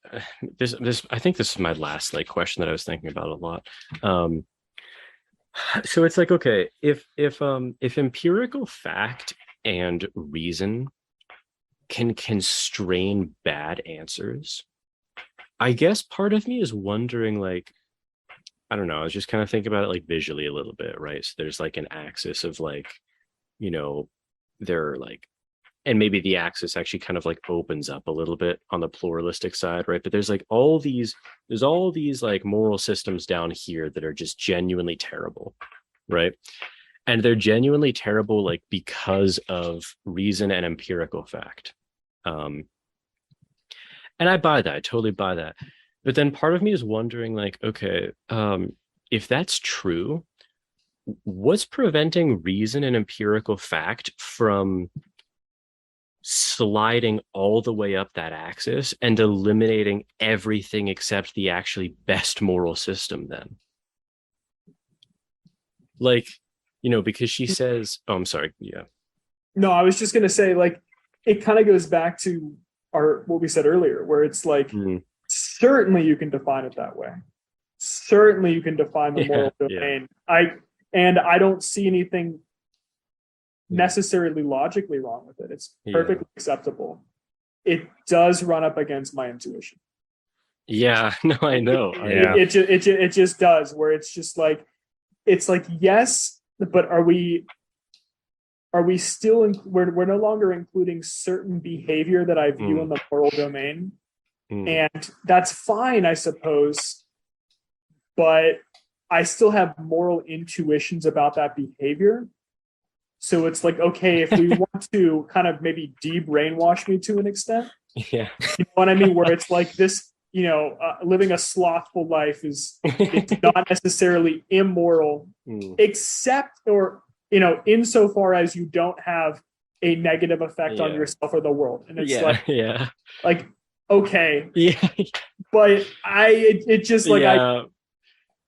[SPEAKER 2] this. I think this is my last like question that I was thinking about a lot. So it's like, okay, if empirical fact and reason can constrain bad answers, I guess part of me is wondering, like, I don't know. I was just kind of thinking about it like visually a little bit, right? So there's like an axis of like, you know, there are like, and maybe the axis actually kind of like opens up a little bit on the pluralistic side, right? But there's like there's all these like moral systems down here that are just genuinely terrible, right? And they're genuinely terrible like because of reason and empirical fact. And I buy that. I totally buy that. But then part of me is wondering, like, okay, if that's true, what's preventing reason and empirical fact from sliding all the way up that axis and eliminating everything except the actually best moral system then? Like, you know, because she says, oh, I'm sorry. Yeah.
[SPEAKER 3] No, I was just going to say, like, it kind of goes back to what we said earlier, where it's like, certainly you can define it that way. Certainly you can define the moral domain. I don't see anything necessarily logically wrong with it. It's perfectly acceptable. It does run up against my intuition.
[SPEAKER 2] Yeah, no, I know.
[SPEAKER 3] It just does, where it's just like, it's like, yes, but are we still we're no longer including certain behavior that I view in the moral domain, and that's fine, I suppose, but I still have moral intuitions about that behavior. So it's like, okay, if we want to kind of maybe de-brainwash me to an extent, you know what I mean? Where it's like this, you know, living a slothful life is not necessarily immoral, except, or, you know, insofar as you don't have a negative effect on yourself or the world. And it's like, okay. Yeah. But it just like,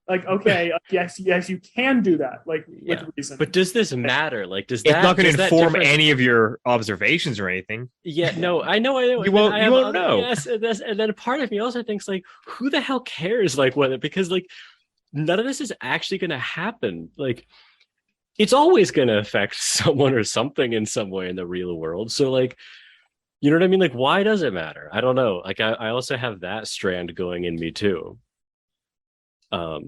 [SPEAKER 3] like, okay, yes, you can do that, like, with reason.
[SPEAKER 2] But does this matter? Like, does
[SPEAKER 4] it's
[SPEAKER 2] that?
[SPEAKER 4] It's not going to inform any of your observations or anything.
[SPEAKER 2] Yeah, no, I know.
[SPEAKER 4] You won't know.
[SPEAKER 2] Yes, and then part of me also thinks, like, who the hell cares? Like, whether, because like none of this is actually going to happen. Like, it's always going to affect someone or something in some way in the real world. So, like, you know what I mean? Like, why does it matter? I don't know. Like, I also have that strand going in me too. But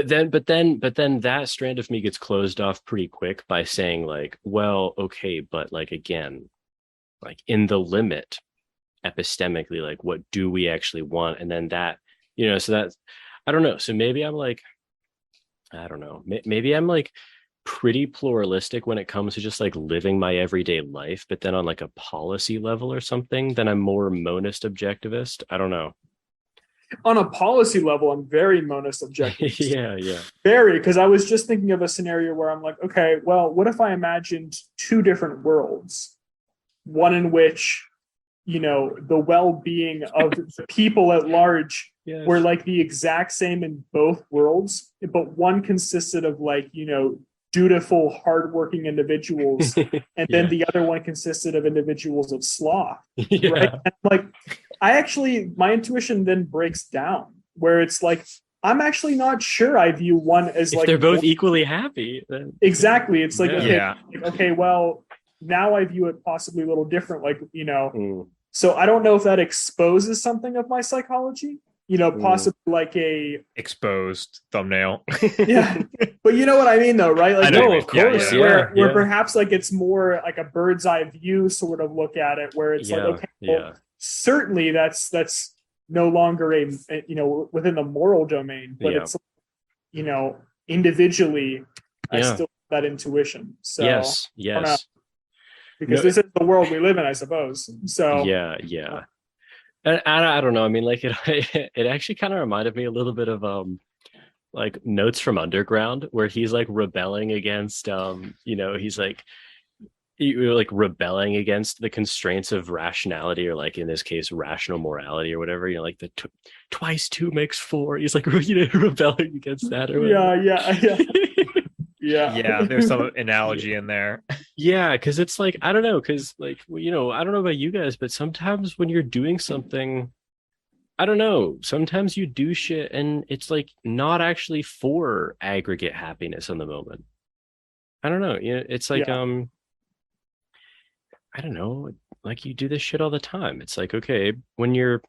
[SPEAKER 2] then that strand of me gets closed off pretty quick by saying, like, well, okay, but like, again, like, in the limit, epistemically, like, what do we actually want? And then that, you know, so that's, I don't know. So maybe I'm like, I don't know, maybe I'm like pretty pluralistic when it comes to just like living my everyday life, but then on like a policy level or something, then I'm more monist objectivist. I don't know.
[SPEAKER 3] On a policy level, I'm very monist objectivist.
[SPEAKER 2] yeah.
[SPEAKER 3] Very, because I was just thinking of a scenario where I'm like, okay, well, what if I imagined two different worlds? One in which, you know, the well-being of the people at large were like the exact same in both worlds, but one consisted of, like, you know, dutiful, hardworking individuals, and then the other one consisted of individuals of sloth. Right? And like, my intuition then breaks down, where it's like, I'm actually not sure I view one as if like
[SPEAKER 2] they're both equally happy. Then...
[SPEAKER 3] Exactly. It's like, okay, well, now I view it possibly a little different. Like, you know, so I don't know if that exposes something of my psychology. You know, possibly like a
[SPEAKER 4] exposed thumbnail.
[SPEAKER 3] But you know what I mean, though, right? Like,
[SPEAKER 2] no, of course,
[SPEAKER 3] where perhaps like it's more like a bird's eye view sort of look at it, where it's like, okay, well, certainly that's no longer a, you know, within the moral domain, but it's, you know, individually, I still have that intuition. So
[SPEAKER 2] yes,
[SPEAKER 3] because this is the world we live in, I suppose. So
[SPEAKER 2] And I don't know. I mean, like it actually kind of reminded me a little bit of like Notes from Underground, where he's like rebelling against he's like rebelling against the constraints of rationality, or like in this case rational morality or whatever, like the twice two makes four. He's like rebelling against that or whatever.
[SPEAKER 3] Yeah.
[SPEAKER 4] There's some analogy in there.
[SPEAKER 2] Yeah, because it's like, I don't know, because like I don't know about you guys, but sometimes when you're doing something, I don't know, sometimes you do shit and it's like not actually for aggregate happiness in the moment. I don't know, it's like I don't know, like you do this shit all the time. It's like, okay, when you're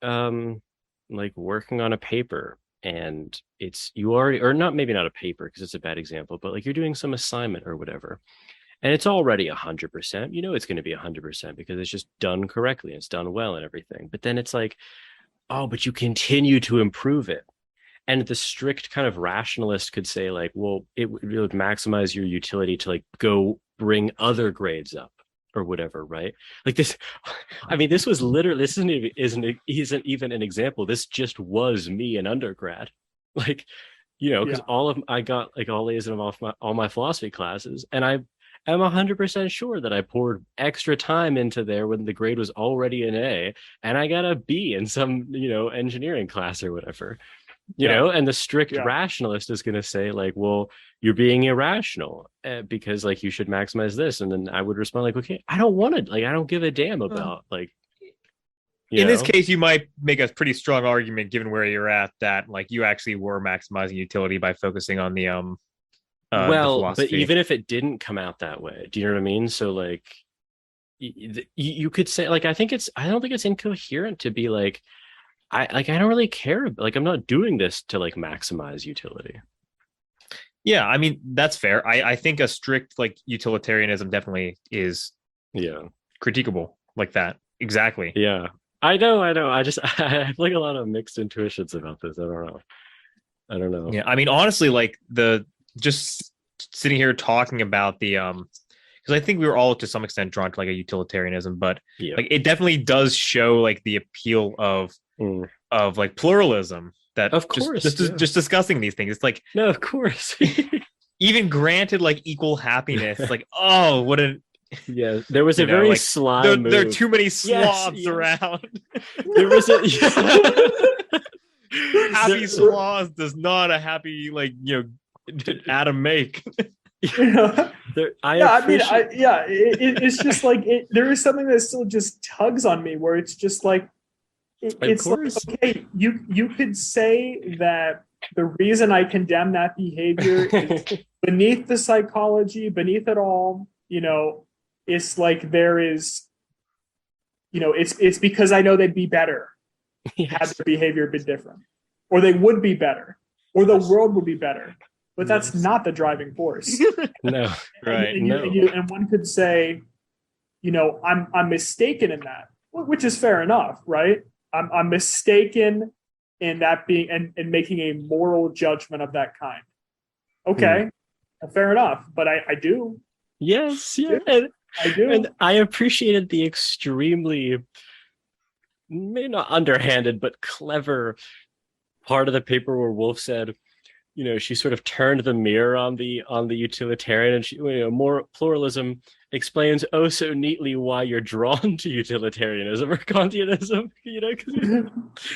[SPEAKER 2] like working on a paper and it's you already, or not, maybe not a paper because it's a bad example, but like you're doing some assignment or whatever, and it's already 100%, it's going to be 100% because it's just done correctly and it's done well and everything. But then it's like, oh, but you continue to improve it. And the strict kind of rationalist could say like, well, it would maximize your utility to like go bring other grades up or whatever, right? Like this, I mean, this was literally, this isn't even an example. This just was me in undergrad. Like, because I got like all A's in all my philosophy classes, and I am 100% sure that I poured extra time into there when the grade was already an A, and I got a B in some, engineering class or whatever. And the strict rationalist is going to say like, well, you're being irrational because like you should maximize this. And then I would respond like, okay, I don't want to, like, I don't give a damn about like,
[SPEAKER 4] in this case, you might make a pretty strong argument given where you're at that like you actually were maximizing utility by focusing on the
[SPEAKER 2] but even if it didn't come out that way, do you know what I mean? So like you could say like, I don't think it's incoherent to be like, I don't really care. Like, I'm not doing this to like maximize utility.
[SPEAKER 4] Yeah, I mean, that's fair. I think a strict like utilitarianism definitely is critiquable like that. Exactly.
[SPEAKER 2] Yeah, I know. I I have like a lot of mixed intuitions about this. I don't know.
[SPEAKER 4] Yeah, I mean, honestly, like just sitting here talking about the because I think we were all to some extent drawn to like a utilitarianism, but like it definitely does show like the appeal of like pluralism, that
[SPEAKER 2] of course
[SPEAKER 4] just discussing these things, it's like,
[SPEAKER 2] no, of course.
[SPEAKER 4] even granted like equal happiness, it's like, oh, what a
[SPEAKER 2] there was a very like, sly move.
[SPEAKER 4] There are too many slobs around.
[SPEAKER 2] There was a
[SPEAKER 4] happy sloths does not a happy like Adam make.
[SPEAKER 3] It's just like there is something that still just tugs on me where it's just like it's like, okay, you could say that the reason I condemn that behavior is beneath the psychology, beneath it all, it's like there is, it's because I know they'd be better had their behavior been different, or they would be better, or the world would be better. But that's not the driving force.
[SPEAKER 2] No, right?
[SPEAKER 3] And one could say, I'm mistaken in that, which is fair enough, right? I'm mistaken in that being and making a moral judgment of that kind. Okay, fair enough. But I do.
[SPEAKER 2] Yes, yeah,
[SPEAKER 3] I do.
[SPEAKER 2] And I appreciated the extremely, maybe not underhanded, but clever part of the paper where Wolf said, she sort of turned the mirror on the utilitarian, and she, more pluralism explains oh so neatly why you're drawn to utilitarianism or Kantianism.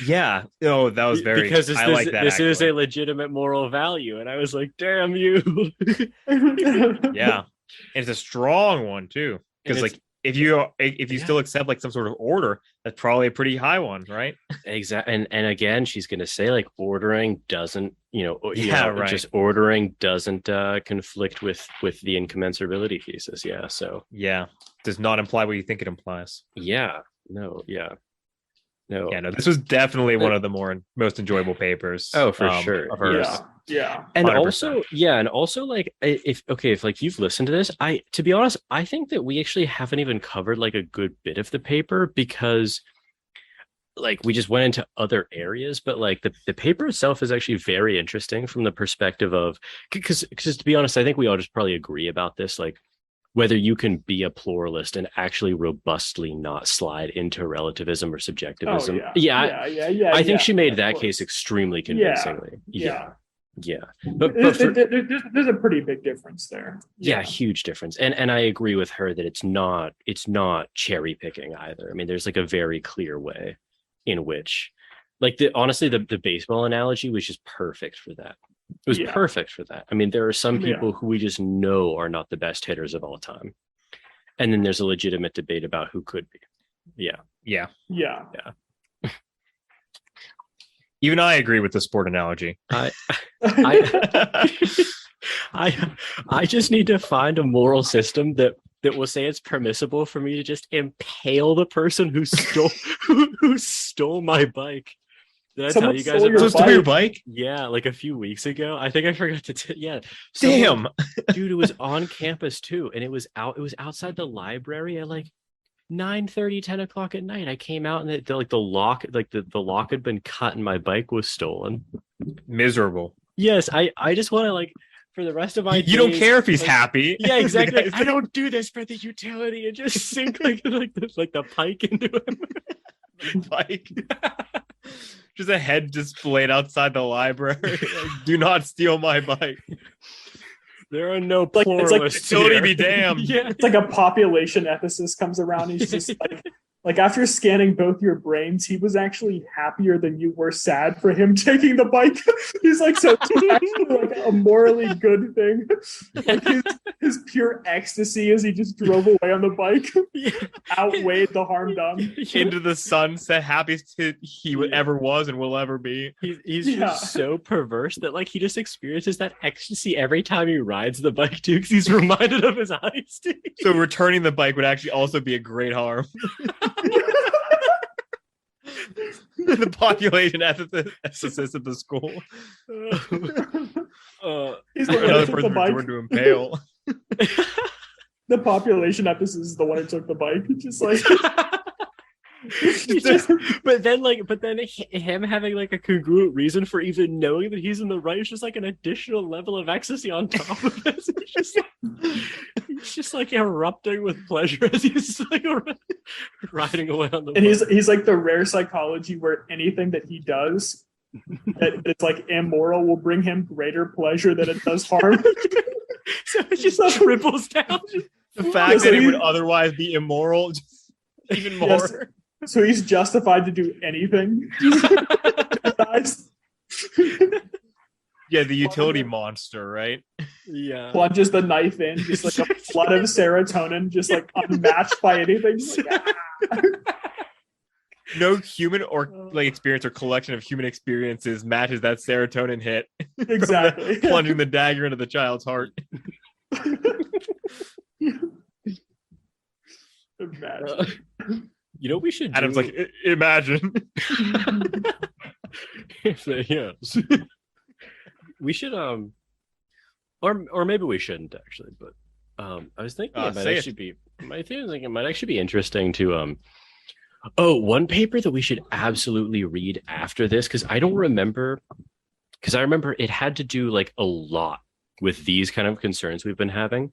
[SPEAKER 4] Yeah. Oh, that was very.
[SPEAKER 2] Because this is a
[SPEAKER 4] actually.
[SPEAKER 2] legitimate moral value, and I was like, damn you.
[SPEAKER 4] Yeah, and it's a strong one too, because like if you still accept like some sort of order, that's probably a pretty high one, right?
[SPEAKER 2] Exactly. And again, she's going to say like ordering doesn't,
[SPEAKER 4] right.
[SPEAKER 2] just ordering doesn't conflict with the incommensurability thesis. Yeah. So
[SPEAKER 4] does not imply what you think it implies.
[SPEAKER 2] Yeah. No. Yeah. No.
[SPEAKER 4] Yeah. No. This was definitely one of the most enjoyable papers.
[SPEAKER 2] Oh, for sure.
[SPEAKER 4] Of hers.
[SPEAKER 3] Yeah.
[SPEAKER 2] And
[SPEAKER 4] 100%.
[SPEAKER 2] also like if like you've listened to this, to be honest, I think that we actually haven't even covered like a good bit of the paper, because like we just went into other areas, but like the paper itself is actually very interesting from the perspective of, because to be honest, I think we all just probably agree about this. Like whether you can be a pluralist and actually robustly not slide into relativism or subjectivism. I think she made that case extremely convincingly. Yeah. But
[SPEAKER 3] there's a pretty big difference there.
[SPEAKER 2] Yeah, huge difference. And I agree with her that it's not cherry picking either. I mean, there's like a very clear way in which, like, honestly, the baseball analogy was just perfect for that. It was perfect for that. I mean, there are some people who we just know are not the best hitters of all time. And then there's a legitimate debate about who could be. Yeah.
[SPEAKER 4] Even I agree with the sport analogy.
[SPEAKER 2] I just need to find a moral system that will say it's permissible for me to just impale the person who stole who stole my bike. Did I tell you guys about
[SPEAKER 4] your bike?
[SPEAKER 2] Yeah, like a few weeks ago. I think I forgot to
[SPEAKER 4] Damn.
[SPEAKER 2] Dude, it was on campus too, and it was outside the library at like 9:30, 10 o'clock at night. I came out and the lock had been cut and my bike was stolen.
[SPEAKER 4] Miserable.
[SPEAKER 2] Yes, I just want to, like, for the rest of my
[SPEAKER 4] you don't care if he's happy.
[SPEAKER 2] Yeah, exactly. I don't do this for the utility and just sink like the pike into him.
[SPEAKER 4] Bike. Just a head displayed outside the library. Like, do not steal my bike.
[SPEAKER 2] There are no pluralists.
[SPEAKER 4] It's like utility be damned.
[SPEAKER 2] Yeah.
[SPEAKER 3] It's like a population ethicist comes around. He's just like after scanning both your brains, he was actually happier than you were sad for him taking the bike. He's like, so it's actually like a morally good thing. Like his pure ecstasy as he just drove away on the bike outweighed the harm done.
[SPEAKER 4] Into the sunset, happiest he ever was and will ever be.
[SPEAKER 2] He's just so perverse that, like, he just experiences that ecstasy every time he rides the bike too, because he's reminded of his eyes.
[SPEAKER 4] So returning the bike would actually also be a great harm. The population ethicist at the school.
[SPEAKER 3] He's
[SPEAKER 4] another person restored to impale.
[SPEAKER 3] The population ethicist is the one who took the bike. Just like
[SPEAKER 2] but then him having like a congruent reason for even knowing that he's in the right is just like an additional level of ecstasy on top of this. He's just like erupting with pleasure as he's like riding away on the
[SPEAKER 3] and he's like the rare psychology where anything that he does that it's like immoral will bring him greater pleasure than it does harm.
[SPEAKER 2] So it just triples down.
[SPEAKER 4] The fact that it would otherwise be immoral just even more.
[SPEAKER 3] Yes. So he's justified to do anything.
[SPEAKER 4] Yeah, the utility monster, right?
[SPEAKER 2] Yeah.
[SPEAKER 3] Plunges the knife in, just like a flood of serotonin, just like unmatched by anything.
[SPEAKER 4] No human or like experience or collection of human experiences matches that serotonin hit.
[SPEAKER 3] Exactly.
[SPEAKER 4] Plunging the dagger into the child's heart.
[SPEAKER 3] Imagine.
[SPEAKER 2] You know what we should do?
[SPEAKER 4] Adam's like, imagine.
[SPEAKER 2] Yes. We should or maybe we shouldn't actually, but I was thinking it might actually be interesting to one paper that we should absolutely read after this, because I remember it had to do like a lot with these kind of concerns we've been having,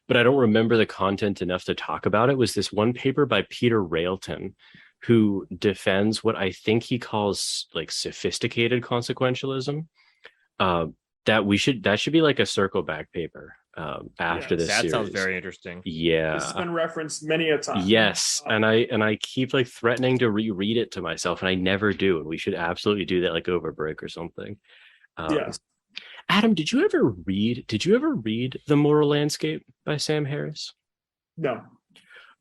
[SPEAKER 2] but I don't remember the content enough to talk about it. Was this one paper by Peter Railton, who defends what I think he calls like sophisticated consequentialism. That should be like a circle back paper after this series.
[SPEAKER 4] That sounds very interesting.
[SPEAKER 2] Yeah,
[SPEAKER 3] It's been referenced many a time.
[SPEAKER 2] Yes, and I keep like threatening to reread it to myself, and I never do. And we should absolutely do that, like over break or something.
[SPEAKER 3] Yes.
[SPEAKER 2] Adam, did you ever read The Moral Landscape by Sam Harris?
[SPEAKER 3] No.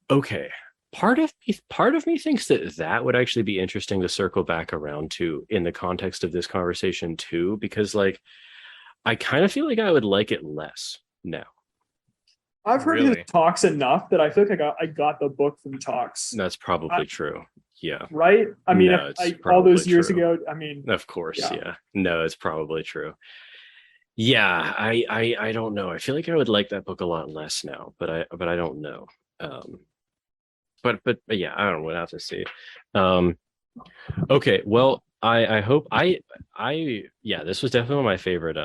[SPEAKER 2] Okay. Part of me thinks that would actually be interesting to circle back around to in the context of this conversation too, because like I kind of feel like I would like it less now.
[SPEAKER 3] I've heard his talks enough that I think I got the book from talks.
[SPEAKER 2] That's probably true. Yeah.
[SPEAKER 3] Right? I mean,
[SPEAKER 2] No,
[SPEAKER 3] all those years
[SPEAKER 2] true.
[SPEAKER 3] ago, I mean,
[SPEAKER 2] Of course, yeah. No, it's probably true. Yeah, I don't know. I feel like I would like that book a lot less now, but I don't know. But yeah, I don't know. We'll have to see. Okay, well, I hope this was definitely one of my favorite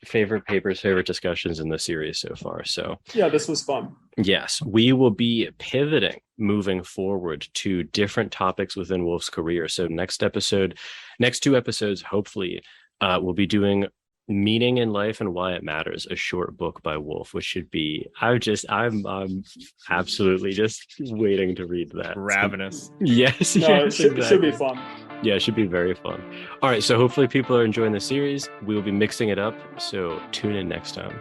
[SPEAKER 2] favorite papers, favorite discussions in the series so far. So
[SPEAKER 3] Yeah, this was fun.
[SPEAKER 2] yes, we will be pivoting moving forward to different topics within Wolf's career. So next two episodes, hopefully, we'll be doing Meaning in Life and Why It Matters, a short book by Wolf, which should be, I'm absolutely just waiting to read that.
[SPEAKER 4] Ravenous.
[SPEAKER 2] Yes.
[SPEAKER 3] No,
[SPEAKER 2] yes,
[SPEAKER 3] it should be
[SPEAKER 2] exactly.
[SPEAKER 3] fun.
[SPEAKER 2] Yeah, it should be very fun. All right, so hopefully people are enjoying the series. We will be mixing it up, so tune in next time.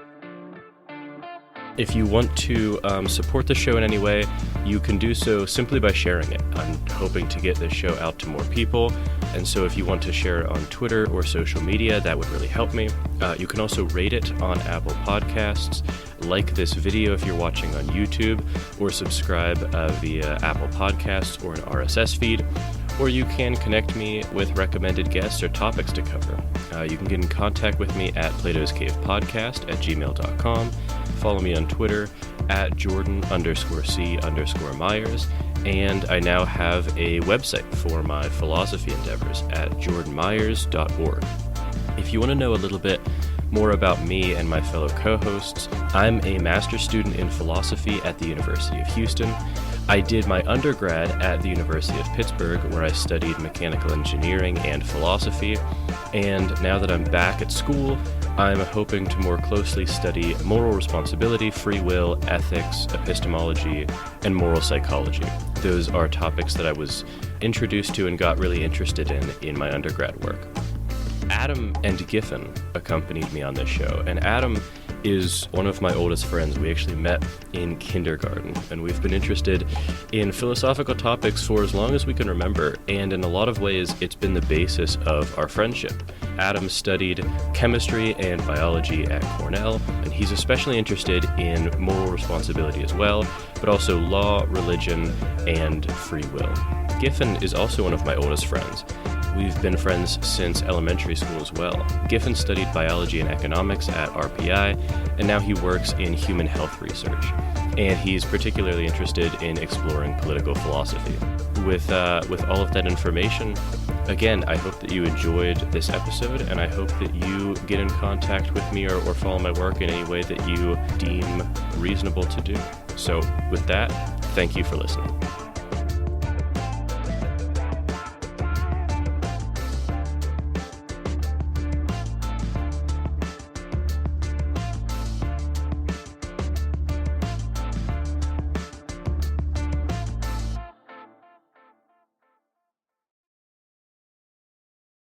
[SPEAKER 2] If you want to support the show in any way, you can do so simply by sharing it. I'm hoping to get this show out to more people, and so if you want to share it on Twitter or social media, that would really help me. You can also rate it on Apple Podcasts, like this video if you're watching on YouTube, or subscribe via Apple Podcasts or an RSS feed, or you can connect me with recommended guests or topics to cover. You can get in contact with me at platoscavepodcast@gmail.com. Follow me on Twitter at Jordan_C_Myers. And I now have a website for my philosophy endeavors at jordanmyers.org. If you want to know a little bit more about me and my fellow co-hosts, I'm a master's student in philosophy at the University of Houston. I did my undergrad at the University of Pittsburgh, where I studied mechanical engineering and philosophy. And now that I'm back at school, I'm hoping to more closely study moral responsibility, free will, ethics, epistemology, and moral psychology. Those are topics that I was introduced to and got really interested in my undergrad work. Adam and Giffin accompanied me on this show, and Adam is one of my oldest friends. We actually met in kindergarten, and we've been interested in philosophical topics for as long as we can remember, and in a lot of ways, it's been the basis of our friendship. Adam studied chemistry and biology at Cornell, and he's especially interested in moral responsibility as well, but also law, religion, and free will. Giffin is also one of my oldest friends. We've been friends since elementary school as well. Giffin studied biology and economics at RPI, and now he works in human health research. And he's particularly interested in exploring political philosophy. With all of that information, again, I hope that you enjoyed this episode, and I hope that you get in contact with me or follow my work in any way that you deem reasonable to do. So with that, thank you for listening.